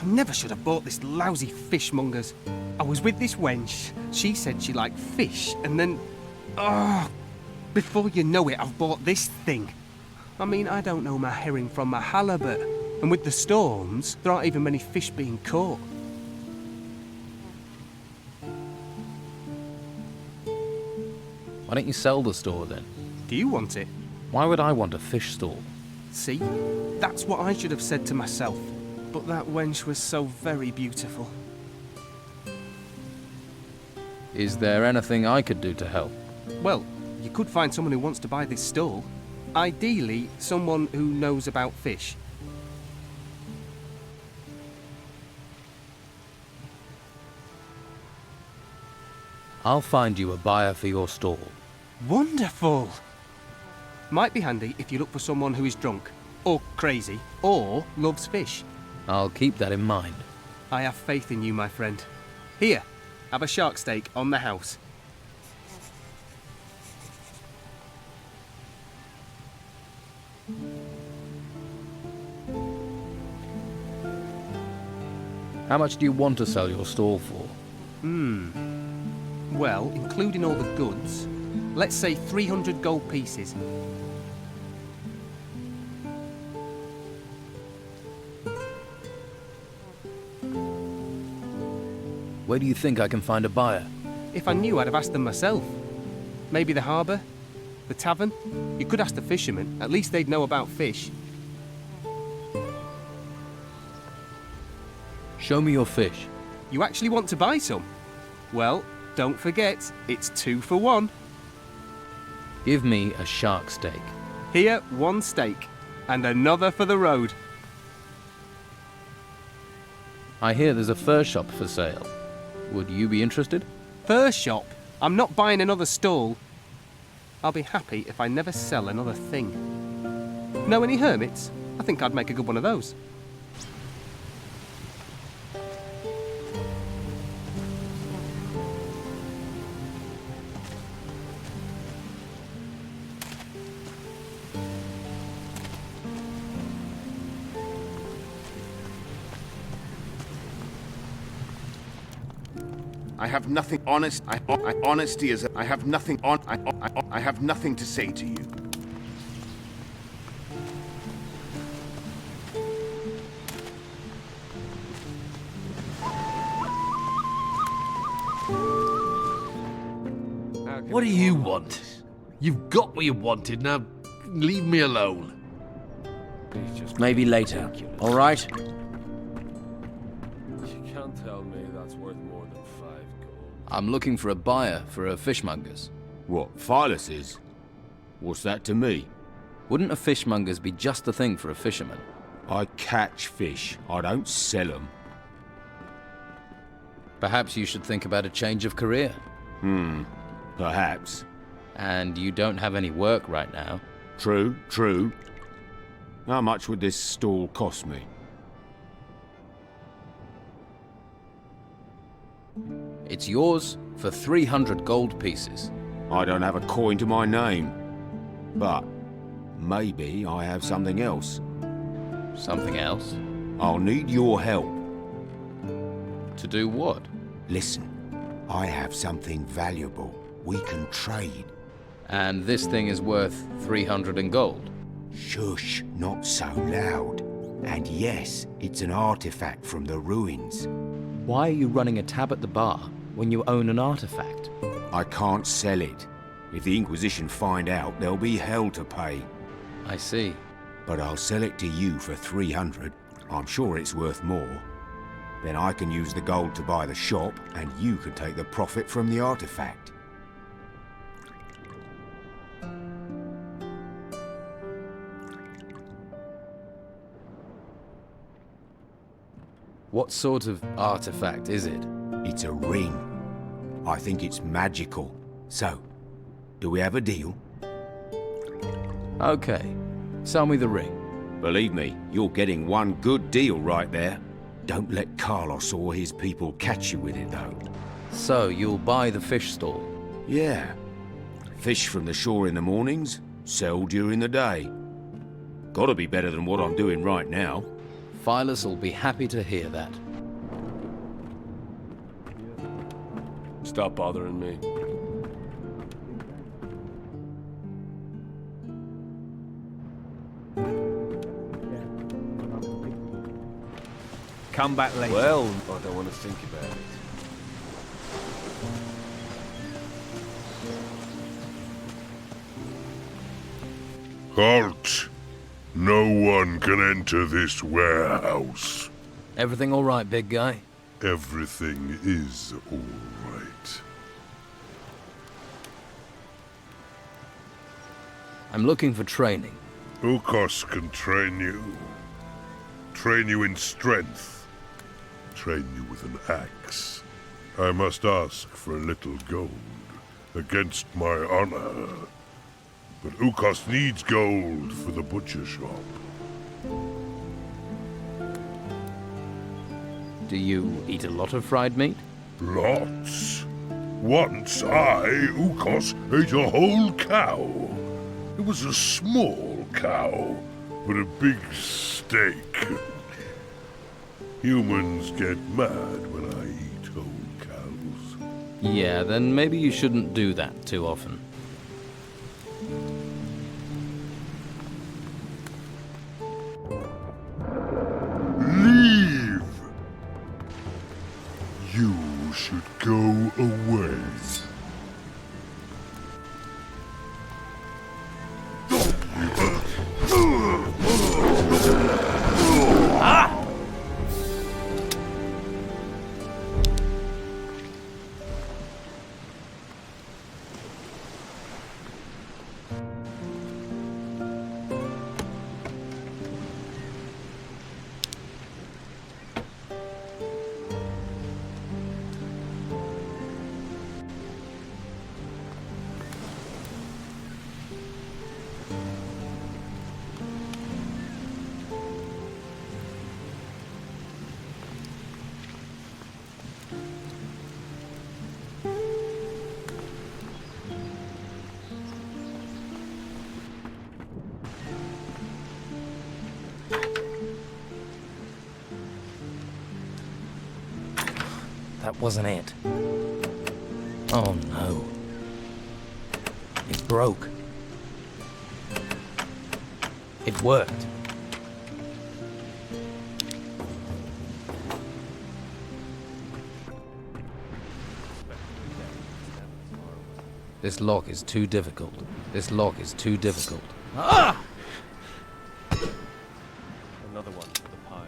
Speaker 22: I never should have bought this lousy fishmonger's. I was with this wench. She said she liked fish, and then... before you know it, I've bought this thing. I mean, I don't know my herring from my halibut. And with the storms, there aren't even many fish being caught.
Speaker 2: Why don't you sell the store then?
Speaker 22: Do you want it?
Speaker 2: Why would I want a fish stall?
Speaker 22: See? That's what I should have said to myself. But that wench was so very beautiful.
Speaker 2: Is there anything I could do to help?
Speaker 22: Well, you could find someone who wants to buy this stall. Ideally, someone who knows about fish.
Speaker 2: I'll find you a buyer for your stall.
Speaker 22: Wonderful! Might be handy if you look for someone who is drunk, or crazy, or loves fish.
Speaker 2: I'll keep that in mind.
Speaker 22: I have faith in you, my friend. Here, have a shark steak on the house.
Speaker 2: How much do you want to sell your stall for?
Speaker 22: Well, including all the goods, let's say 300 gold pieces.
Speaker 2: Where do you think I can find a buyer?
Speaker 22: If I knew, I'd have asked them myself. Maybe the harbour? The tavern? You could ask the fishermen. At least they'd know about fish.
Speaker 2: Show me your fish.
Speaker 22: You actually want to buy some? Well, don't forget, it's 2 for 1.
Speaker 2: Give me a shark steak.
Speaker 22: Here, 1 steak, and another for the road.
Speaker 2: I hear there's a fur shop for sale. Would you be interested?
Speaker 22: Fur shop? I'm not buying another stall. I'll be happy if I never sell another thing. Know any hermits? I think I'd make a good one of those.
Speaker 16: I have nothing honest. Honesty is. I have nothing on. I have nothing to say to you.
Speaker 17: What do you want? You've got what you wanted, now leave me alone.
Speaker 14: Maybe later, all right?
Speaker 5: You can't tell me that's worth more than 5 gold.
Speaker 4: I'm looking for a buyer for a fishmonger's.
Speaker 18: What, Philus's? What's that to me?
Speaker 4: Wouldn't a fishmonger's be just the thing for a fisherman?
Speaker 18: I catch fish. I don't sell them.
Speaker 4: Perhaps you should think about a change of career.
Speaker 18: Perhaps.
Speaker 4: And you don't have any work right now.
Speaker 18: True, true. How much would this stall cost me?
Speaker 4: It's yours for 300 gold pieces.
Speaker 18: I don't have a coin to my name. But maybe I have something else.
Speaker 4: Something else?
Speaker 18: I'll need your help.
Speaker 4: To do what?
Speaker 18: Listen, I have something valuable. We can trade.
Speaker 4: And this thing is worth 300 in gold.
Speaker 18: Shush, not so loud. And yes, it's an artifact from the ruins.
Speaker 14: Why are you running a tab at the bar when you own an artifact?
Speaker 18: I can't sell it. If the Inquisition find out, there'll be hell to pay.
Speaker 4: I see.
Speaker 18: But I'll sell it to you for 300. I'm sure it's worth more. Then I can use the gold to buy the shop, and you can take the profit from the artifact.
Speaker 4: What sort of artifact is it?
Speaker 18: It's a ring. I think it's magical. So, do we have a deal?
Speaker 4: Okay. Sell me the ring.
Speaker 18: Believe me, you're getting one good deal right there. Don't let Carlos or his people catch you with it, though.
Speaker 4: So, you'll buy the fish stall?
Speaker 18: Yeah. Fish from the shore in the mornings, sell during the day. Gotta be better than what I'm doing right now.
Speaker 4: Philus will be happy to hear that.
Speaker 5: Stop bothering me.
Speaker 10: Come back later.
Speaker 5: Well, I don't want to think about it.
Speaker 1: Halt! No one can enter this warehouse.
Speaker 4: Everything all right, big guy?
Speaker 1: Everything is all right.
Speaker 4: I'm looking for training.
Speaker 1: Ukos can train you. Train you in strength. Train you with an axe. I must ask for a little gold, against my honor. But Ukos needs gold for the butcher shop.
Speaker 4: Do you eat a lot of fried meat?
Speaker 1: Lots. Once I, Ukos, ate a whole cow. It was a small cow, but a big steak. Humans get mad when I eat whole cows.
Speaker 4: Yeah, then maybe you shouldn't do that too often.
Speaker 1: Leave! You should go away.
Speaker 7: That wasn't it. Oh no. It broke. It worked.
Speaker 4: This lock is too difficult. This lock is too difficult.
Speaker 15: Ah! Another one for the piles.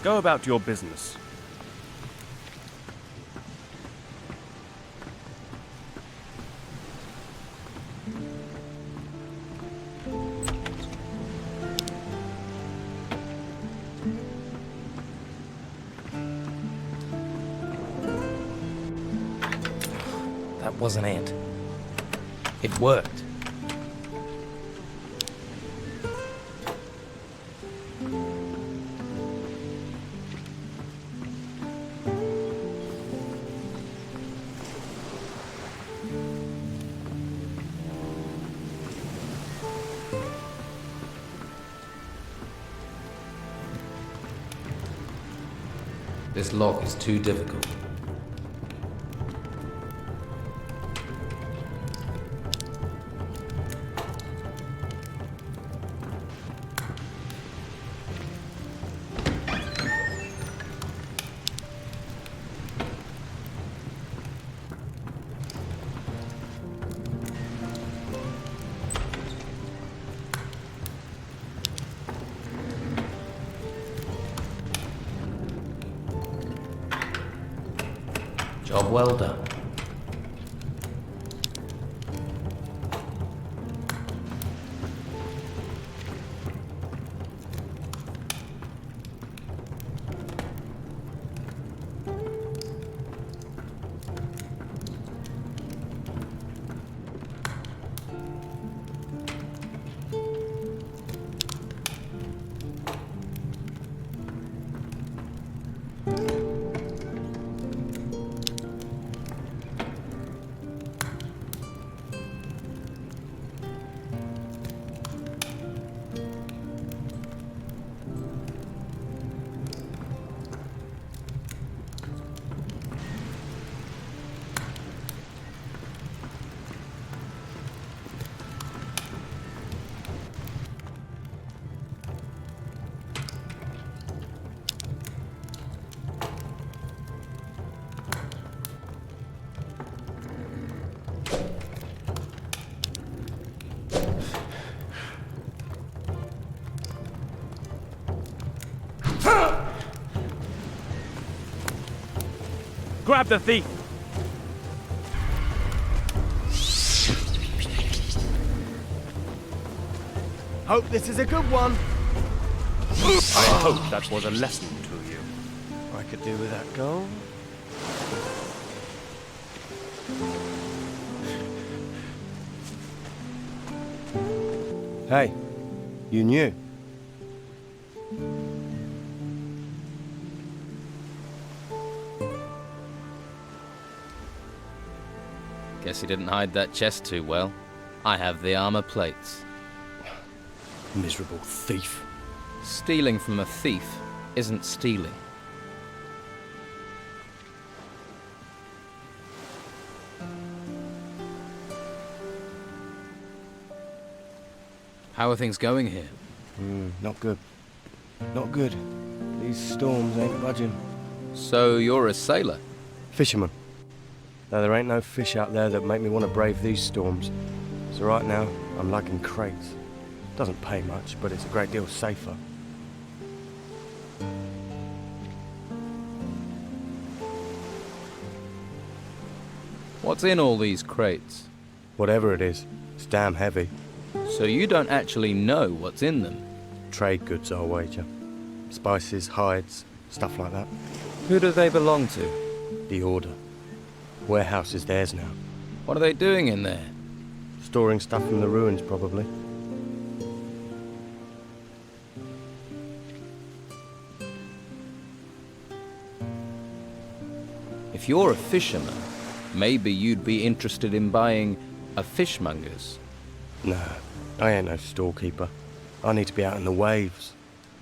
Speaker 15: Go about your business.
Speaker 7: That wasn't it. It worked.
Speaker 4: This lock is too difficult.
Speaker 7: Job well done.
Speaker 15: Grab the thief!
Speaker 6: Hope this is a good one.
Speaker 15: I hope that was a lesson to you.
Speaker 6: I could do with that gold. Hey, you knew.
Speaker 4: Guess he didn't hide that chest too well. I have the armor plates.
Speaker 6: Miserable thief.
Speaker 4: Stealing from a thief isn't stealing. How are things going here?
Speaker 6: Not good. Not good. These storms ain't budging.
Speaker 4: So you're a sailor?
Speaker 6: Fisherman. Though there ain't no fish out there that make me want to brave these storms. So right now, I'm lugging crates. Doesn't pay much, but it's a great deal safer.
Speaker 4: What's in all these crates?
Speaker 6: Whatever it is, it's damn heavy.
Speaker 4: So you don't actually know what's in them?
Speaker 6: Trade goods, I'll wager. Spices, hides, stuff like that.
Speaker 4: Who do they belong to?
Speaker 6: The Order. Warehouse is theirs now.
Speaker 4: What are they doing in there?
Speaker 6: Storing stuff from the ruins, probably.
Speaker 4: If you're a fisherman, maybe you'd be interested in buying a fishmonger's.
Speaker 6: No, I ain't no storekeeper. I need to be out in the waves.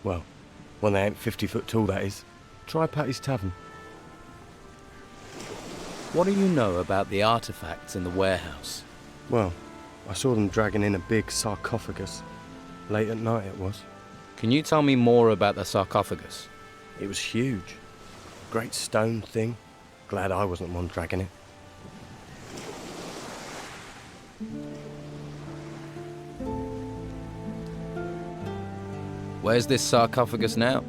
Speaker 6: Well, when they ain't 50 foot tall, that is. Try Patty's Tavern.
Speaker 2: What do you know about the artifacts in the warehouse?
Speaker 6: Well, I saw them dragging in a big sarcophagus. Late at night it was.
Speaker 2: Can you tell me more about the sarcophagus?
Speaker 6: It was huge. Great stone thing. Glad I wasn't the one dragging it.
Speaker 2: Where's this sarcophagus now?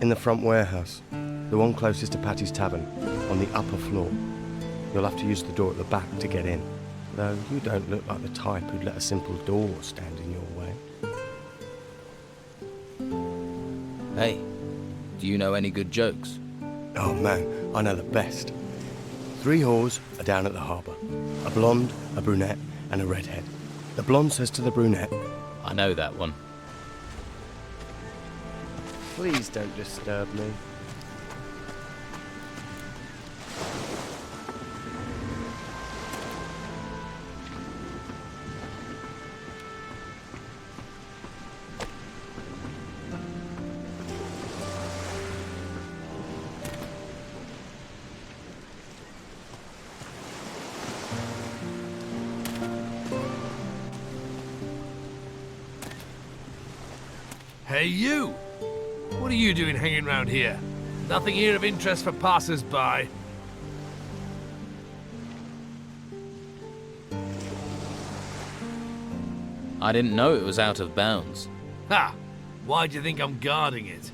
Speaker 6: In the front warehouse. The one closest to Patty's Tavern, on the upper floor. You'll have to use the door at the back to get in. Though you don't look like the type who'd let a simple door stand in your way.
Speaker 2: Hey, do you know any good jokes?
Speaker 6: Oh man, I know the best. 3 whores are down at the harbour. A blonde, a brunette, and a redhead. The blonde says to the brunette,
Speaker 2: I know that one.
Speaker 6: Please don't disturb me.
Speaker 8: Hey, you! What are you doing hanging around here? Nothing here of interest for passers-by.
Speaker 2: I didn't know it was out of bounds.
Speaker 8: Ha! Why do you think I'm guarding it?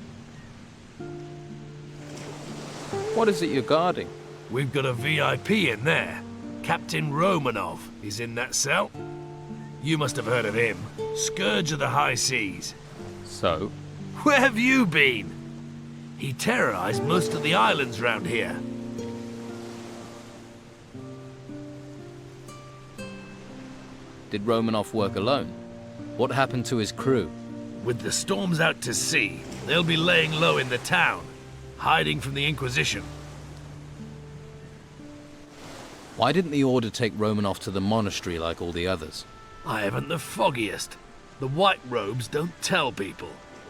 Speaker 2: What is it you're guarding?
Speaker 8: We've got a VIP in there. Captain Romanov is in that cell. You must have heard of him. Scourge of the high seas.
Speaker 2: So?
Speaker 8: Where have you been? He terrorized most of the islands round here.
Speaker 2: Did Romanov work alone? What happened to his crew?
Speaker 8: With the storms out to sea, they'll be laying low in the town, hiding from the Inquisition.
Speaker 2: Why didn't the Order take Romanov to the monastery like all the others?
Speaker 8: I haven't the foggiest. The white robes don't tell people,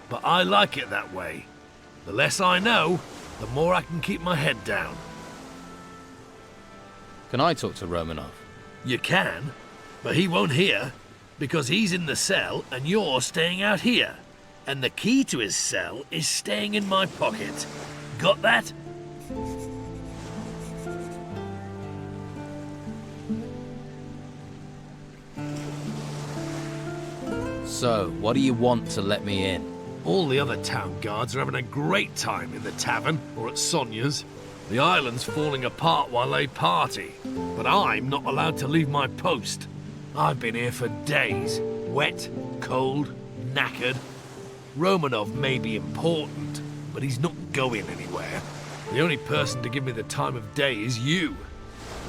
Speaker 8: but I like it that way. The less I know, the more I can keep my head down.
Speaker 2: Can I talk to Romanov?
Speaker 8: You can, but he won't hear, because he's in the cell and you're staying out here. And the key to his cell is staying in my pocket. Got that?
Speaker 2: So, what do you want to let me in?
Speaker 8: All the other town guards are having a great time in the tavern or at Sonia's. The island's falling apart while they party, but I'm not allowed to leave my post. I've been here for days, wet, cold, knackered. Romanov may be important, but he's not going anywhere. The only person to give me the time of day is you.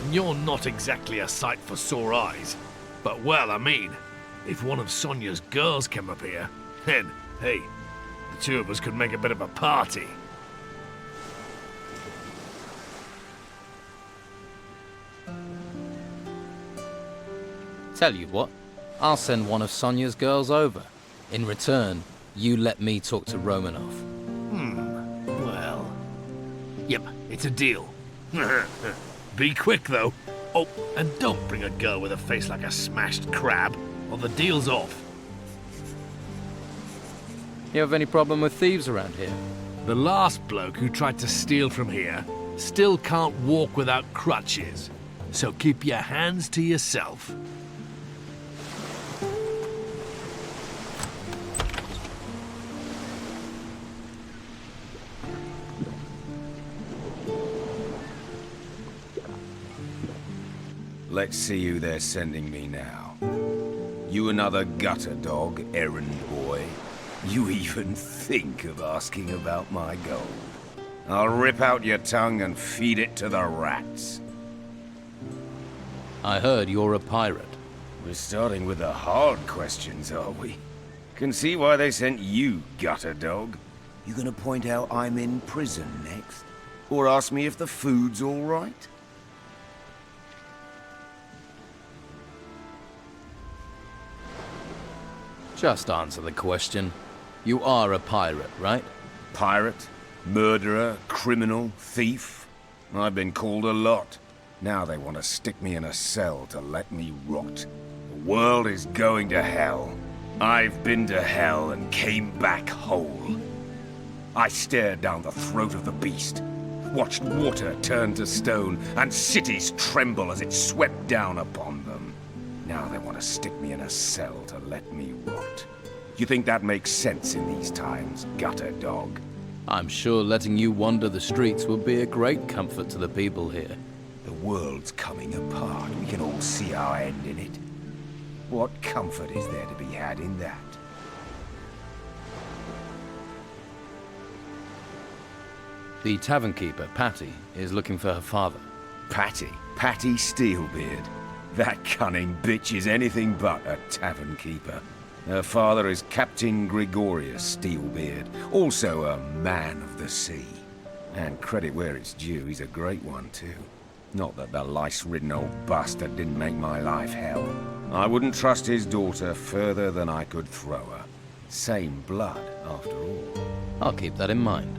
Speaker 8: And you're not exactly a sight for sore eyes. But well, I mean, if one of Sonia's girls came up here, then, hey, the two of us could make a bit of a party.
Speaker 2: Tell you what, I'll send one of Sonia's girls over. In return, you let me talk to Romanov.
Speaker 8: Well... Yep, it's a deal. Be quick, though. Oh, and don't bring a girl with a face like a smashed crab, or the deal's off.
Speaker 2: You have any problem with thieves around here?
Speaker 8: The last bloke who tried to steal from here still can't walk without crutches. So keep your hands to yourself.
Speaker 18: Let's see who they're sending me now. You another gutter dog, errand boy? You even think of asking about my gold? I'll rip out your tongue and feed it to the rats.
Speaker 2: I heard you're a pirate.
Speaker 18: We're starting with the hard questions, are we? Can see why they sent you, gutter dog. You gonna point out I'm in prison next? Or ask me if the food's all right?
Speaker 2: Just answer the question. You are a pirate, right?
Speaker 18: Pirate? Murderer? Criminal? Thief? I've been called a lot. Now they want to stick me in a cell to let me rot. The world is going to hell. I've been to hell and came back whole. I stared down the throat of the beast, watched water turn to stone, and cities tremble as it swept down upon them. Now they want to stick me in a cell to let me rot. You think that makes sense in these times, gutter dog?
Speaker 2: I'm sure letting you wander the streets would be a great comfort to the people here.
Speaker 18: The world's coming apart. We can all see our end in it. What comfort is there to be had in that?
Speaker 2: The tavern keeper, Patty, is looking for her father.
Speaker 18: Patty? Patty Steelbeard? That cunning bitch is anything but a tavern keeper. Her father is Captain Gregorius Steelbeard, also a man of the sea. And credit where it's due, he's a great one too. Not that the lice-ridden old bastard didn't make my life hell. I wouldn't trust his daughter further than I could throw her. Same blood, after all.
Speaker 2: I'll keep that in mind.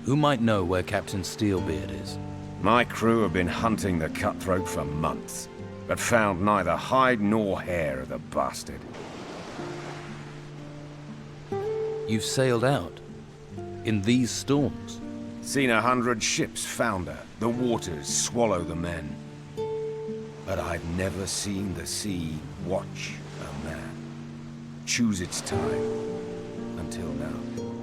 Speaker 2: Who might know where Captain Steelbeard is?
Speaker 18: My crew have been hunting the cutthroat for months, but found neither hide nor hair of the bastard.
Speaker 2: You've sailed out? In these storms?
Speaker 18: Seen 100 ships founder, the waters swallow the men. But I've never seen the sea watch a man. Choose its time. Until now.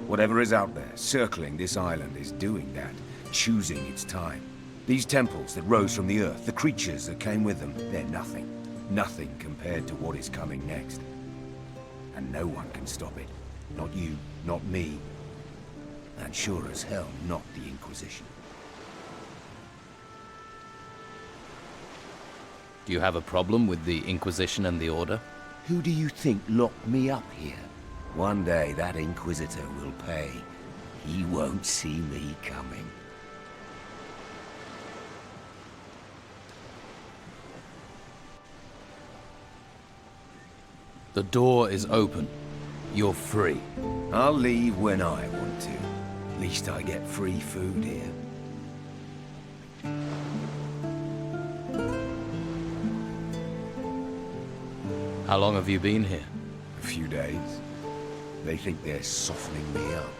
Speaker 18: Whatever is out there, circling this island, is doing that. Choosing its time. These temples that rose from the earth, the creatures that came with them, they're nothing. Nothing compared to what is coming next. And no one can stop it. Not you, not me. And sure as hell, not the Inquisition.
Speaker 2: Do you have a problem with the Inquisition and the Order?
Speaker 18: Who do you think locked me up here? One day that Inquisitor will pay. He won't see me coming.
Speaker 2: The door is open. You're free.
Speaker 18: I'll leave when I want to. At least I get free food here.
Speaker 2: How long have you been here?
Speaker 18: A few days. They think they're softening me up.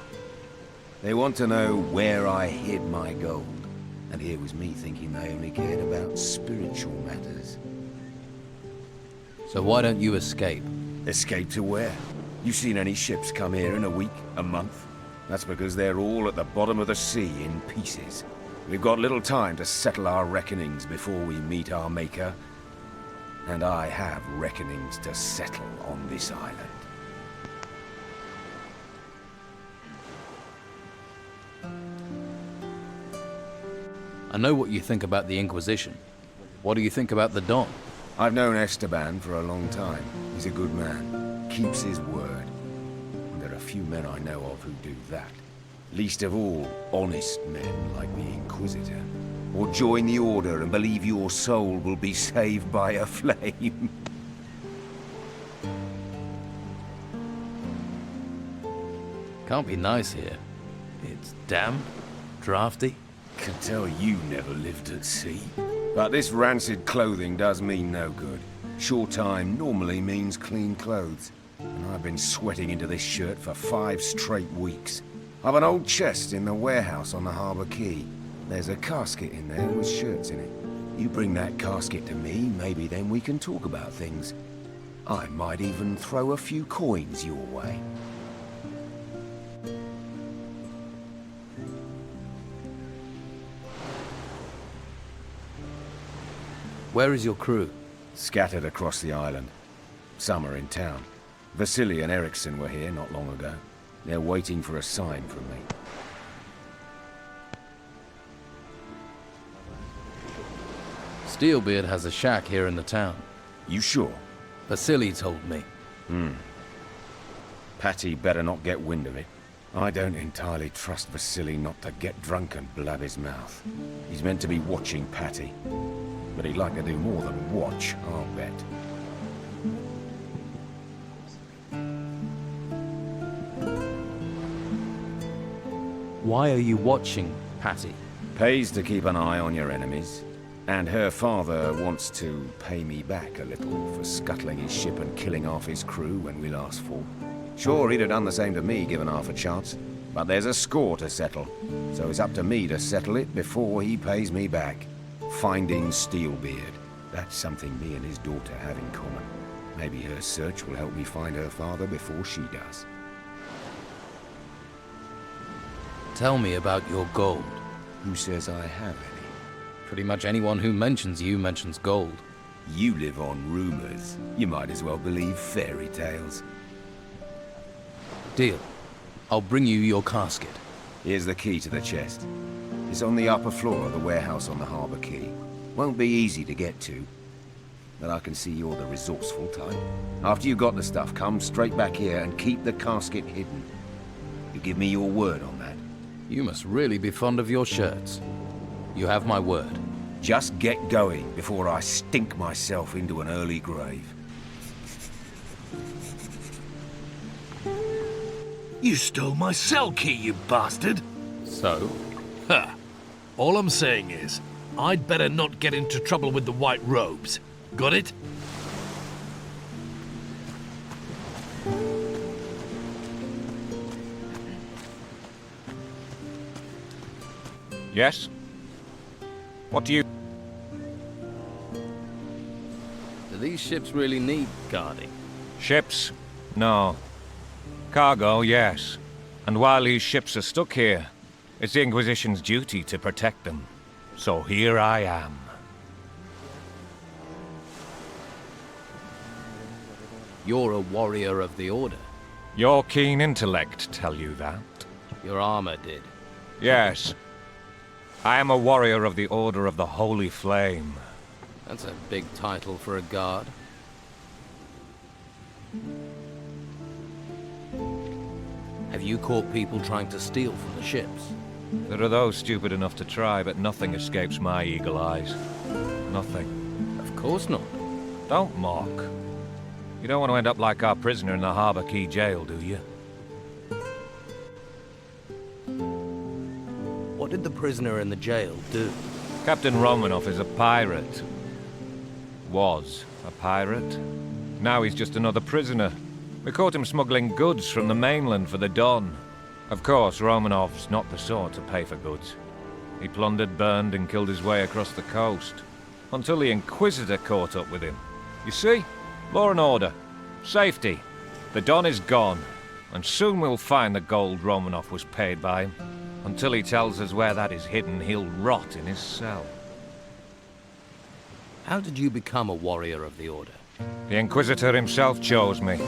Speaker 18: They want to know where I hid my gold. And here was me thinking they only cared about spiritual matters.
Speaker 2: So why don't you escape?
Speaker 18: Escape to where? You seen any ships come here in a week, a month? That's because they're all at the bottom of the sea in pieces. We've got little time to settle our reckonings before we meet our maker. And I have reckonings to settle on this island.
Speaker 2: I know what you think about the Inquisition. What do you think about the Don?
Speaker 18: I've known Esteban for a long time. He's a good man. Keeps his word. And there are few men I know of who do that. Least of all, honest men like the Inquisitor. Or join the Order and believe your soul will be saved by a flame.
Speaker 2: Can't be nice here. It's damp, drafty.
Speaker 18: Can tell you never lived at sea. But this rancid clothing does me no good. Short time normally means clean clothes. And I've been sweating into this shirt for 5 straight weeks. I've an old chest in the warehouse on the harbour quay. There's a casket in there with shirts in it. You bring that casket to me, maybe then we can talk about things. I might even throw a few coins your way.
Speaker 2: Where is your crew?
Speaker 18: Scattered across the island. Some are in town. Vasily and Eriksson were here not long ago. They're waiting for a sign from me.
Speaker 2: Steelbeard has a shack here in the town.
Speaker 18: You sure?
Speaker 2: Vasily told me.
Speaker 18: Patty better not get wind of it. I don't entirely trust Vasily not to get drunk and blab his mouth. He's meant to be watching Patty. But he'd like to do more than watch, I'll bet.
Speaker 2: Why are you watching, Patty?
Speaker 18: Pays to keep an eye on your enemies. And her father wants to pay me back a little for scuttling his ship and killing half his crew when we last fought. Sure, he'd have done the same to me given half a chance. But there's a score to settle. So it's up to me to settle it before he pays me back. Finding Steelbeard. That's something me and his daughter have in common. Maybe her search will help me find her father before she does.
Speaker 2: Tell me about your gold.
Speaker 18: Who says I have any?
Speaker 2: Pretty much anyone who mentions you mentions gold.
Speaker 18: You live on rumors. You might as well believe fairy tales.
Speaker 2: Deal. I'll bring you your casket.
Speaker 18: Here's the key to the chest. It's on the upper floor of the warehouse on the harbour quay. Won't be easy to get to, but I can see you're the resourceful type. After you got the stuff, come straight back here and keep the casket hidden. You give me your word on that?
Speaker 2: You must really be fond of your shirts. You have my word.
Speaker 18: Just get going before I stink myself into an early grave.
Speaker 8: You stole my cell key, you bastard!
Speaker 2: So?
Speaker 8: Ha! All I'm saying is, I'd better not get into trouble with the white robes. Got it?
Speaker 18: Yes? What do you...
Speaker 2: Do these ships really need guarding?
Speaker 3: Ships? No. Cargo, yes. And while these ships are stuck here, it's the Inquisition's duty to protect them. So here I am.
Speaker 2: You're a warrior of the Order.
Speaker 3: Your keen intellect tell you that?
Speaker 2: Your armor did.
Speaker 3: Yes. I am a warrior of the Order of the Holy Flame.
Speaker 2: That's a big title for a guard. Have you caught people trying to steal from the ships?
Speaker 3: There are those stupid enough to try, but nothing escapes my eagle eyes. Nothing.
Speaker 2: Of course not.
Speaker 3: Don't mock. You don't want to end up like our prisoner in the Harbour Quay jail, do you?
Speaker 2: What did the prisoner in the jail do?
Speaker 3: Captain Romanov is a pirate. Was a pirate. Now he's just another prisoner. We caught him smuggling goods from the mainland for the Don. Of course, Romanov's not the sort to pay for goods. He plundered, burned, and killed his way across the coast. Until the Inquisitor caught up with him. You see? Law and order. Safety. The Don is gone. And soon we'll find the gold Romanov was paid by him. Until he tells us where that is hidden, he'll rot in his cell.
Speaker 2: How did you become a warrior of the Order?
Speaker 3: The Inquisitor himself chose me.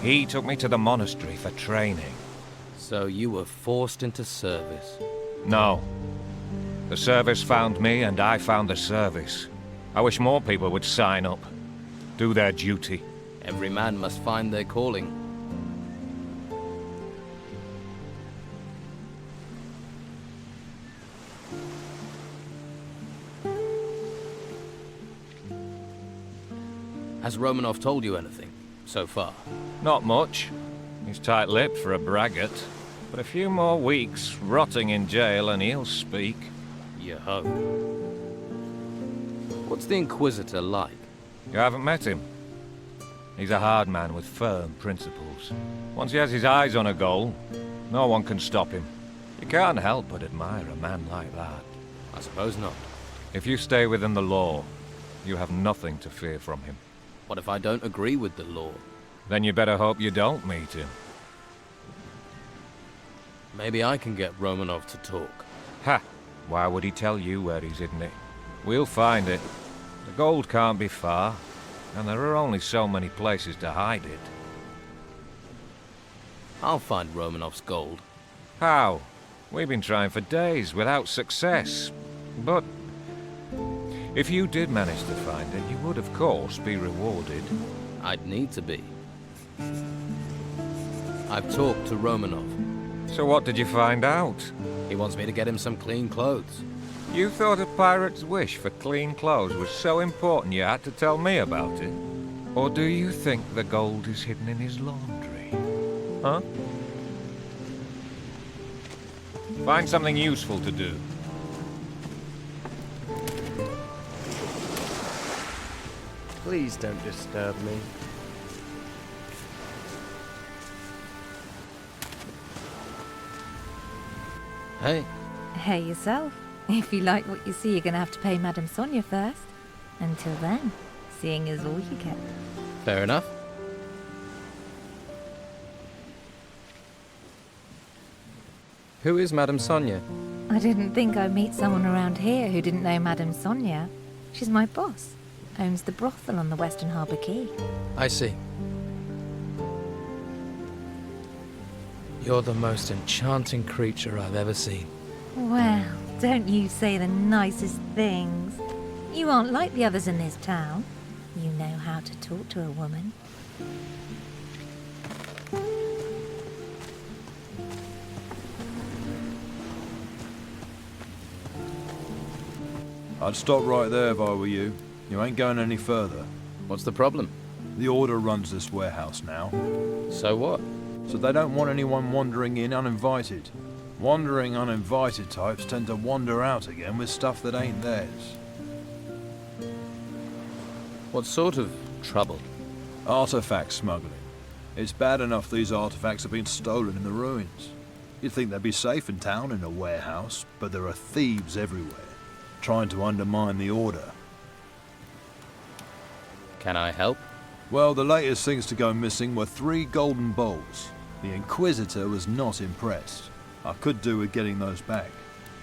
Speaker 3: He took me to the monastery for training.
Speaker 2: So you were forced into service?
Speaker 3: No. The service found me, and I found the service. I wish more people would sign up. Do their duty.
Speaker 2: Every man must find their calling. Has Romanov told you anything, so far?
Speaker 3: Not much. He's tight-lipped for a braggart. But a few more weeks, rotting in jail, and he'll speak.
Speaker 2: You hope. What's the Inquisitor like?
Speaker 3: You haven't met him? He's a hard man with firm principles. Once he has his eyes on a goal, no one can stop him. You can't help but admire a man like that.
Speaker 2: I suppose not.
Speaker 3: If you stay within the law, you have nothing to fear from him.
Speaker 2: What if I don't agree with the law?
Speaker 3: Then you better hope you don't meet him.
Speaker 2: Maybe I can get Romanov to talk.
Speaker 3: Ha! Why would he tell you where he's hidden it? We'll find it. The gold can't be far, and there are only so many places to hide it.
Speaker 2: I'll find Romanov's gold.
Speaker 3: How? We've been trying for days without success. But if you did manage to find it, you would, of course, be rewarded.
Speaker 2: I'd need to be. I've talked to Romanov.
Speaker 3: So what did you find out?
Speaker 2: He wants me to get him some clean clothes.
Speaker 3: You thought a pirate's wish for clean clothes was so important you had to tell me about it? Or do you think the gold is hidden in his laundry? Huh? Find something useful to do.
Speaker 6: Please don't disturb me.
Speaker 2: Hey.
Speaker 9: Hey yourself. If you like what you see, you're going to have to pay Madame Sonia first. Until then, seeing is all you get.
Speaker 2: Fair enough. Who is Madame Sonia?
Speaker 9: I didn't think I'd meet someone around here who didn't know Madame Sonia. She's my boss. Owns the brothel on the Western Harbour Quay.
Speaker 2: I see. You're the most enchanting creature I've ever seen.
Speaker 9: Well, don't you say the nicest things. You aren't like the others in this town. You know how to talk to a woman.
Speaker 12: I'd stop right there if I were you. You ain't going any further.
Speaker 2: What's the problem?
Speaker 12: The Order runs this warehouse now.
Speaker 2: So what?
Speaker 12: So they don't want anyone wandering in uninvited. Wandering uninvited types tend to wander out again with stuff that ain't theirs.
Speaker 2: What sort of trouble?
Speaker 12: Artifact smuggling. It's bad enough these artifacts have been stolen in the ruins. You'd think they'd be safe in town in a warehouse, but there are thieves everywhere, trying to undermine the Order.
Speaker 2: Can I help?
Speaker 12: Well, the latest things to go missing were 3 golden bowls. The Inquisitor was not impressed. I could do with getting those back.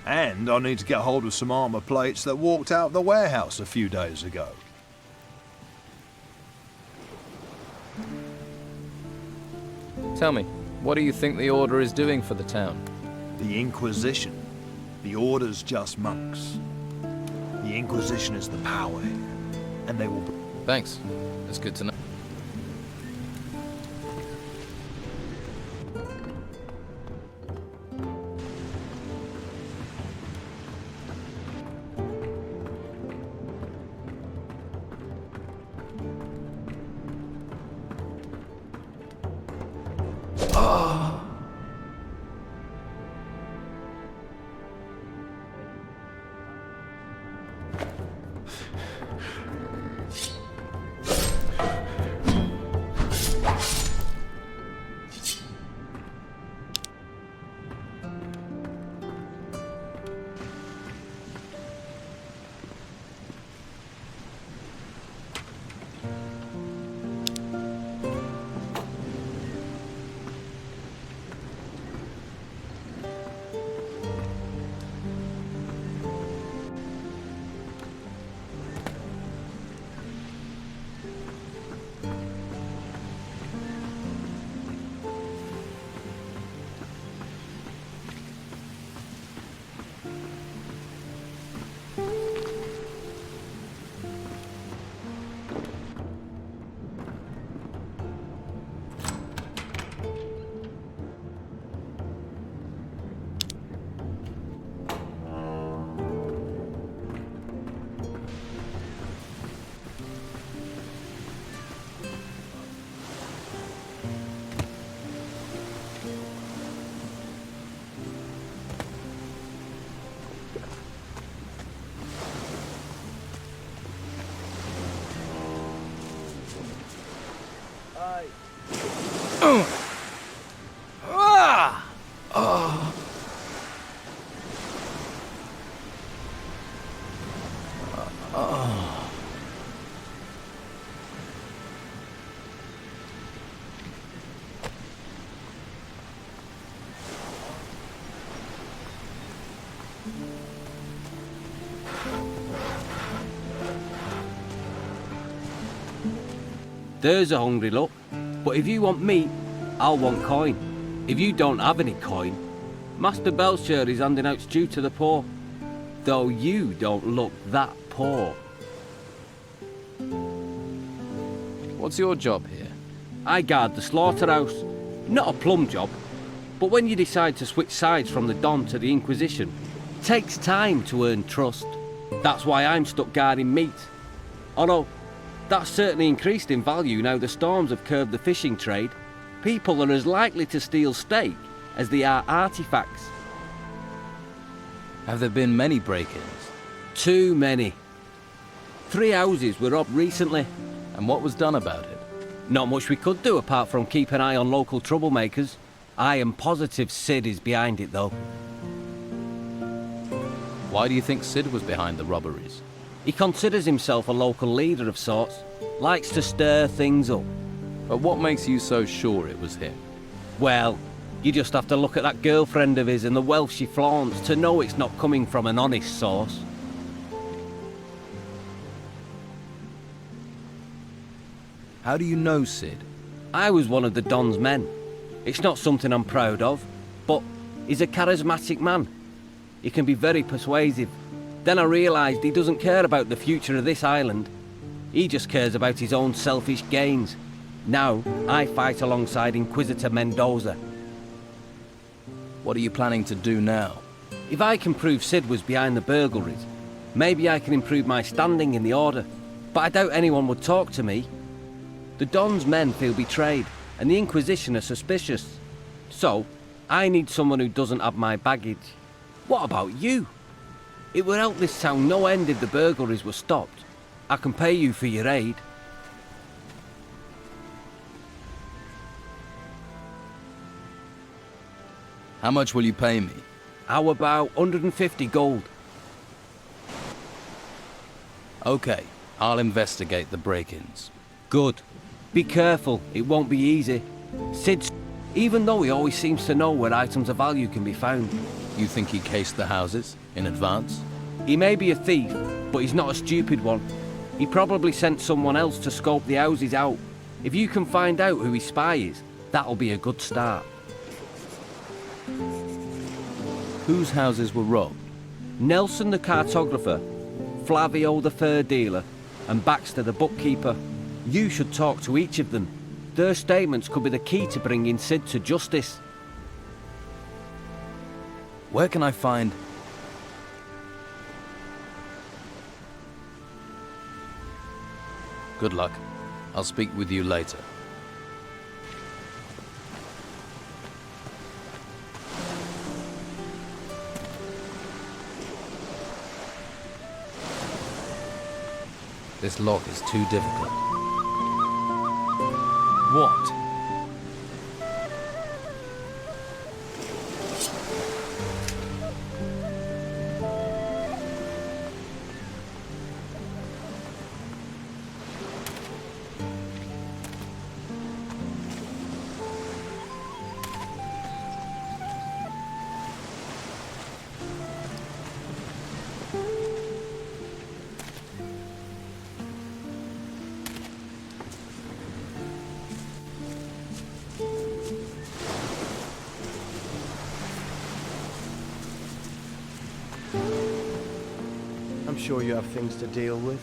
Speaker 12: And I need to get hold of some armor plates that walked out the warehouse a few days ago.
Speaker 2: Tell me, what do you think the Order is doing for the town?
Speaker 12: The Inquisition. The Order's just monks. The Inquisition is the power, and they will...
Speaker 2: Thanks. That's good to know.
Speaker 23: There's a hungry look. But if you want meat, I'll want coin. If you don't have any coin, Master Belcher is handing out stew to the poor. Though you don't look that poor.
Speaker 2: What's your job here?
Speaker 23: I guard the slaughterhouse. Not a plum job. But when you decide to switch sides from the Don to the Inquisition, it takes time to earn trust. That's why I'm stuck guarding meat. Although, that's certainly increased in value now the storms have curbed the fishing trade. People are as likely to steal steak as they are artifacts.
Speaker 2: Have there been many break-ins?
Speaker 23: Too many. 3 houses were robbed recently.
Speaker 2: And what was done about it?
Speaker 23: Not much we could do apart from keep an eye on local troublemakers. I am positive Sid is behind it, though.
Speaker 2: Why do you think Sid was behind the robberies?
Speaker 23: He considers himself a local leader of sorts. Likes to stir things up.
Speaker 2: But what makes you so sure it was him?
Speaker 23: Well, you just have to look at that girlfriend of his and the wealth she flaunts to know it's not coming from an honest source.
Speaker 2: How do you know Sid?
Speaker 23: I was one of the Don's men. It's not something I'm proud of, but he's a charismatic man. He can be very persuasive. Then I realised he doesn't care about the future of this island. He just cares about his own selfish gains. Now, I fight alongside Inquisitor Mendoza.
Speaker 2: What are you planning to do now?
Speaker 23: If I can prove Sid was behind the burglaries, maybe I can improve my standing in the Order. But I doubt anyone would talk to me. The Don's men feel betrayed, and the Inquisition are suspicious. So, I need someone who doesn't have my baggage. What about you? It would help this town no end if the burglaries were stopped. I can pay you for your aid.
Speaker 2: How much will you pay me?
Speaker 23: How about 150 gold?
Speaker 2: Okay, I'll investigate the break-ins.
Speaker 23: Good. Be careful, it won't be easy. Sid's... even though he always seems to know where items of value can be found.
Speaker 2: You think he cased the houses in advance?
Speaker 23: He may be a thief, but he's not a stupid one. He probably sent someone else to scope the houses out. If you can find out who his spy is, that'll be a good start.
Speaker 2: Whose houses were robbed?
Speaker 23: Nelson the cartographer, Flavio the fur dealer, and Baxter the bookkeeper. You should talk to each of them. Their statements could be the key to bringing Sid to justice.
Speaker 2: Where can I find... Good luck. I'll speak with you later. This lock is too difficult.
Speaker 23: What?
Speaker 6: I'm sure you have things to deal with.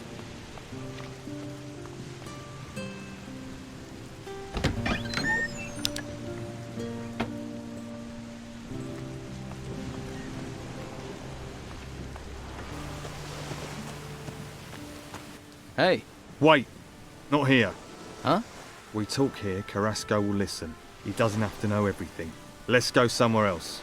Speaker 2: Hey.
Speaker 11: Wait. Not here.
Speaker 2: Huh?
Speaker 11: We talk here, Carrasco will listen. He doesn't have to know everything. Let's go somewhere else.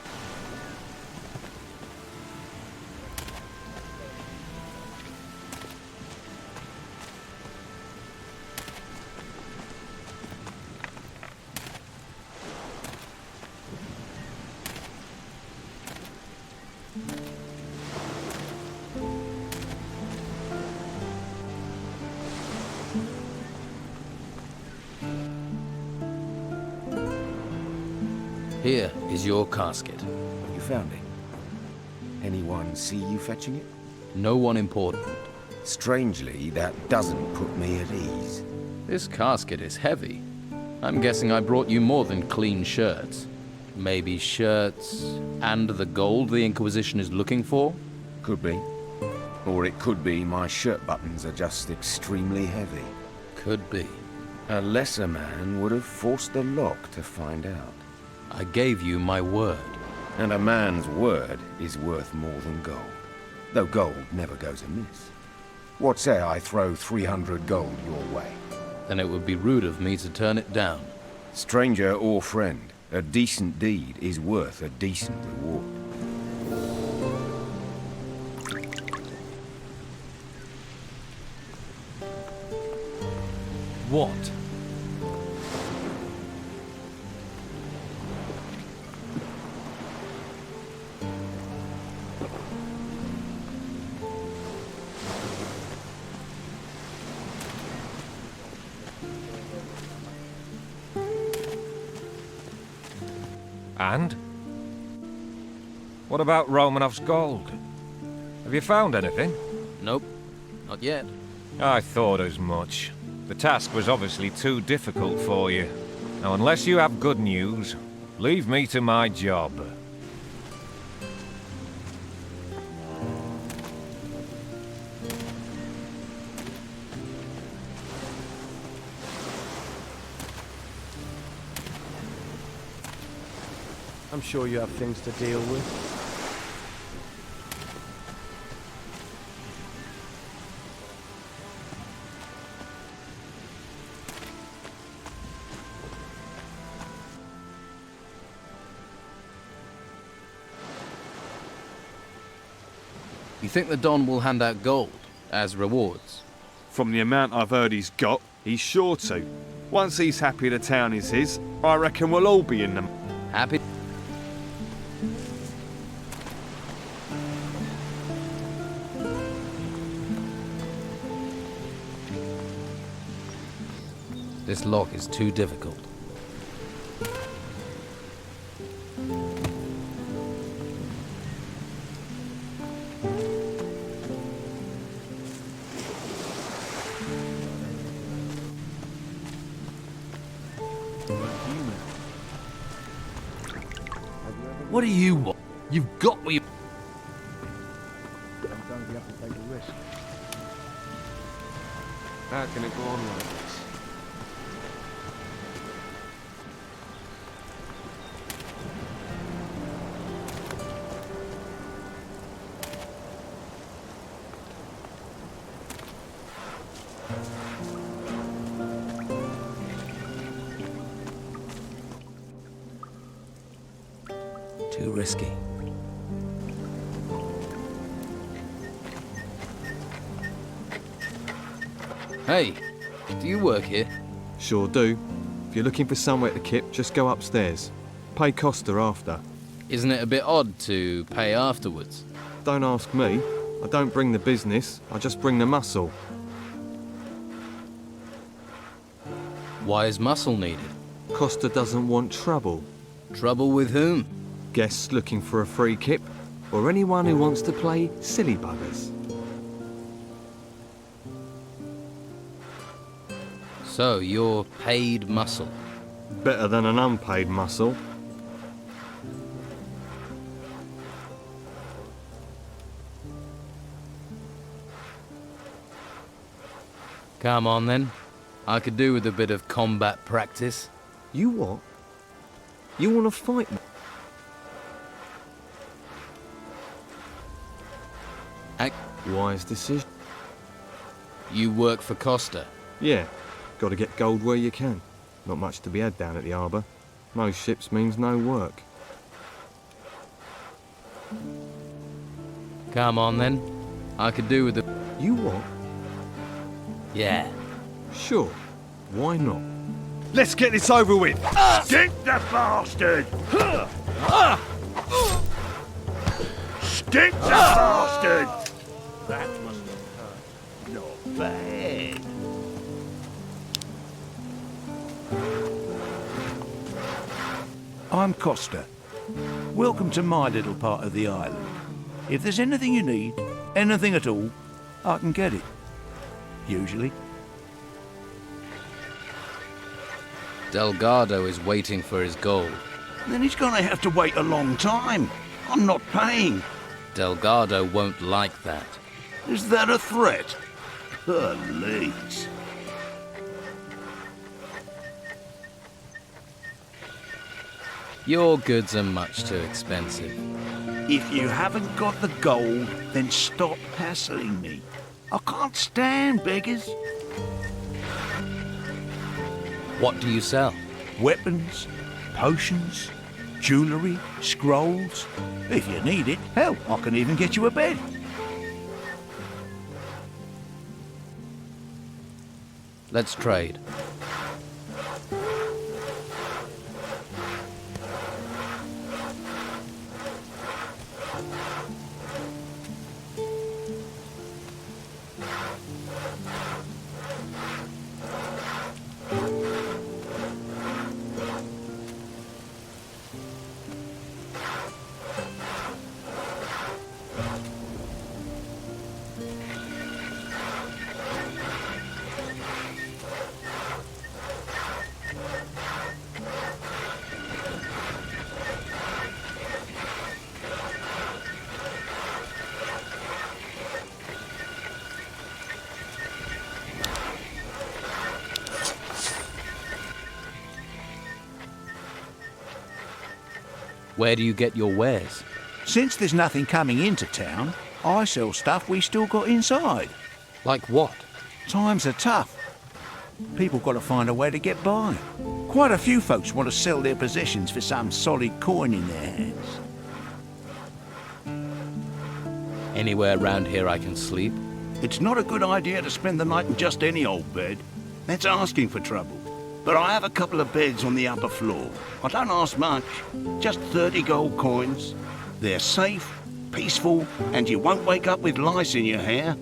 Speaker 2: Here is your casket.
Speaker 18: You found it? Anyone see you fetching it?
Speaker 2: No one important.
Speaker 18: Strangely, that doesn't put me at ease.
Speaker 2: This casket is heavy. I'm guessing I brought you more than clean shirts. Maybe shirts and the gold the Inquisition is looking for?
Speaker 18: Could be. Or it could be my shirt buttons are just extremely heavy.
Speaker 2: Could be.
Speaker 18: A lesser man would have forced the lock to find out.
Speaker 2: I gave you my word.
Speaker 18: And a man's word is worth more than gold. Though gold never goes amiss. What say I throw 300 gold your way?
Speaker 2: Then it would be rude of me to turn it down.
Speaker 18: Stranger or friend, a decent deed is worth a decent reward.
Speaker 8: What?
Speaker 3: And? What about Romanov's gold? Have you found anything?
Speaker 2: Nope, not yet.
Speaker 3: I thought as much. The task was obviously too difficult for you. Now, unless you have good news, leave me to my job.
Speaker 6: I'm sure you have things to deal with.
Speaker 2: You think the Don will hand out gold as rewards?
Speaker 11: From the amount I've heard he's got, he's sure to. Once he's happy the town is his, I reckon we'll all be in them.
Speaker 2: Happy? This lock is too difficult.
Speaker 8: What do you want? You've got what you...
Speaker 11: Sometimes you have to take a risk.
Speaker 22: How can it go on like this?
Speaker 2: Too risky. Hey, do you work here?
Speaker 11: Sure do. If you're looking for somewhere to kip, just go upstairs. Pay Costa after.
Speaker 2: Isn't it a bit odd to pay afterwards?
Speaker 11: Don't ask me. I don't bring the business, I just bring the muscle.
Speaker 2: Why is muscle needed?
Speaker 11: Costa doesn't want trouble.
Speaker 2: Trouble with whom?
Speaker 11: Guests looking for a free kip, or anyone who wants to play silly buggers.
Speaker 2: So, you're paid muscle.
Speaker 11: Better than an unpaid muscle.
Speaker 2: Come on then. I could do with a bit of combat practice.
Speaker 11: You what? You want to fight me? Wise decision.
Speaker 2: You work for Costa?
Speaker 11: Yeah. Got to get gold where you can. Not much to be had down at the harbour. No ships means no work.
Speaker 2: Come on then. I could do with a...
Speaker 11: You what?
Speaker 2: Yeah.
Speaker 11: Sure. Why not? Let's get this over with!
Speaker 1: Stick the bastard! Stick the bastard! That must have hurt. Not bad.
Speaker 19: I'm Costa. Welcome to my little part of the island. If there's anything you need, anything at all, I can get it. Usually.
Speaker 2: Delgado is waiting for his gold.
Speaker 19: Then he's gonna have to wait a long time. I'm not paying.
Speaker 2: Delgado won't like that.
Speaker 19: Is that a threat? Please.
Speaker 2: Your goods are much too expensive.
Speaker 19: If you haven't got the gold, then stop hassling me. I can't stand beggars.
Speaker 2: What do you sell?
Speaker 19: Weapons, potions, jewellery, scrolls. If you need it, hell, I can even get you a bed.
Speaker 2: Let's trade. Where do you get your wares?
Speaker 19: Since there's nothing coming into town, I sell stuff we still got inside.
Speaker 2: Like what?
Speaker 19: Times are tough. People got to find a way to get by. Quite a few folks want to sell their possessions for some solid coin in their hands.
Speaker 2: Anywhere around here I can sleep?
Speaker 19: It's not a good idea to spend the night in just any old bed. That's asking for trouble. But I have a couple of beds on the upper floor. I don't ask much, just 30 gold coins. They're safe, peaceful, and you won't wake up with lice in your hair.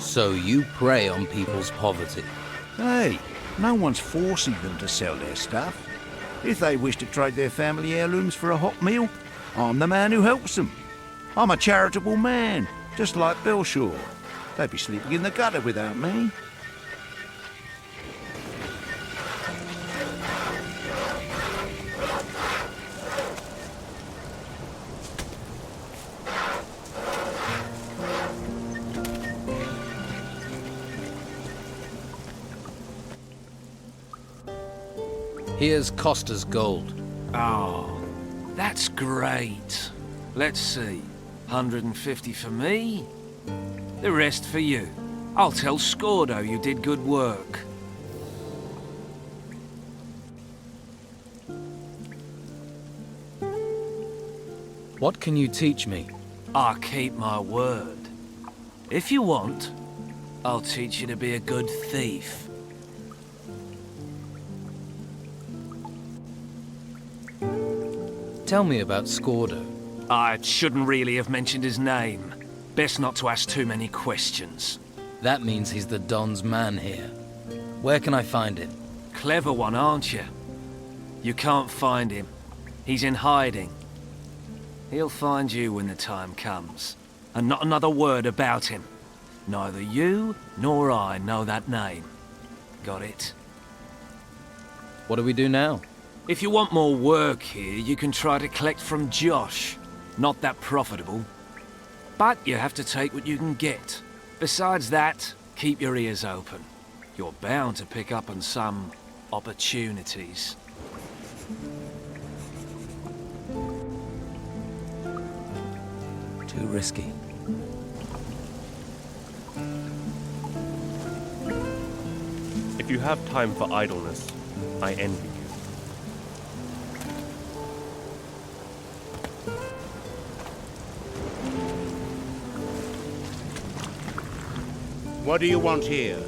Speaker 2: So you prey on people's poverty?
Speaker 19: Hey, no one's forcing them to sell their stuff. If they wish to trade their family heirlooms for a hot meal, I'm the man who helps them. I'm a charitable man, just like Belshaw. They'd be sleeping in the gutter without me.
Speaker 2: Here's Costa's gold.
Speaker 5: Oh, that's great. Let's see. 150 for me, the rest for you. I'll tell Scordo you did good work.
Speaker 2: What can you teach me?
Speaker 5: I keep my word. If you want, I'll teach you to be a good thief.
Speaker 2: Tell me about Scordo.
Speaker 5: I shouldn't really have mentioned his name. Best not to ask too many questions.
Speaker 2: That means he's the Don's man here. Where can I find him?
Speaker 5: Clever one, aren't you? You can't find him. He's in hiding. He'll find you when the time comes. And not another word about him. Neither you nor I know that name. Got it?
Speaker 2: What do we do now?
Speaker 5: If you want more work here, you can try to collect from Josh. Not that profitable. But you have to take what you can get. Besides that, keep your ears open. You're bound to pick up on some opportunities.
Speaker 2: Too risky.
Speaker 15: If you have time for idleness, I envy you.
Speaker 13: What do you want here?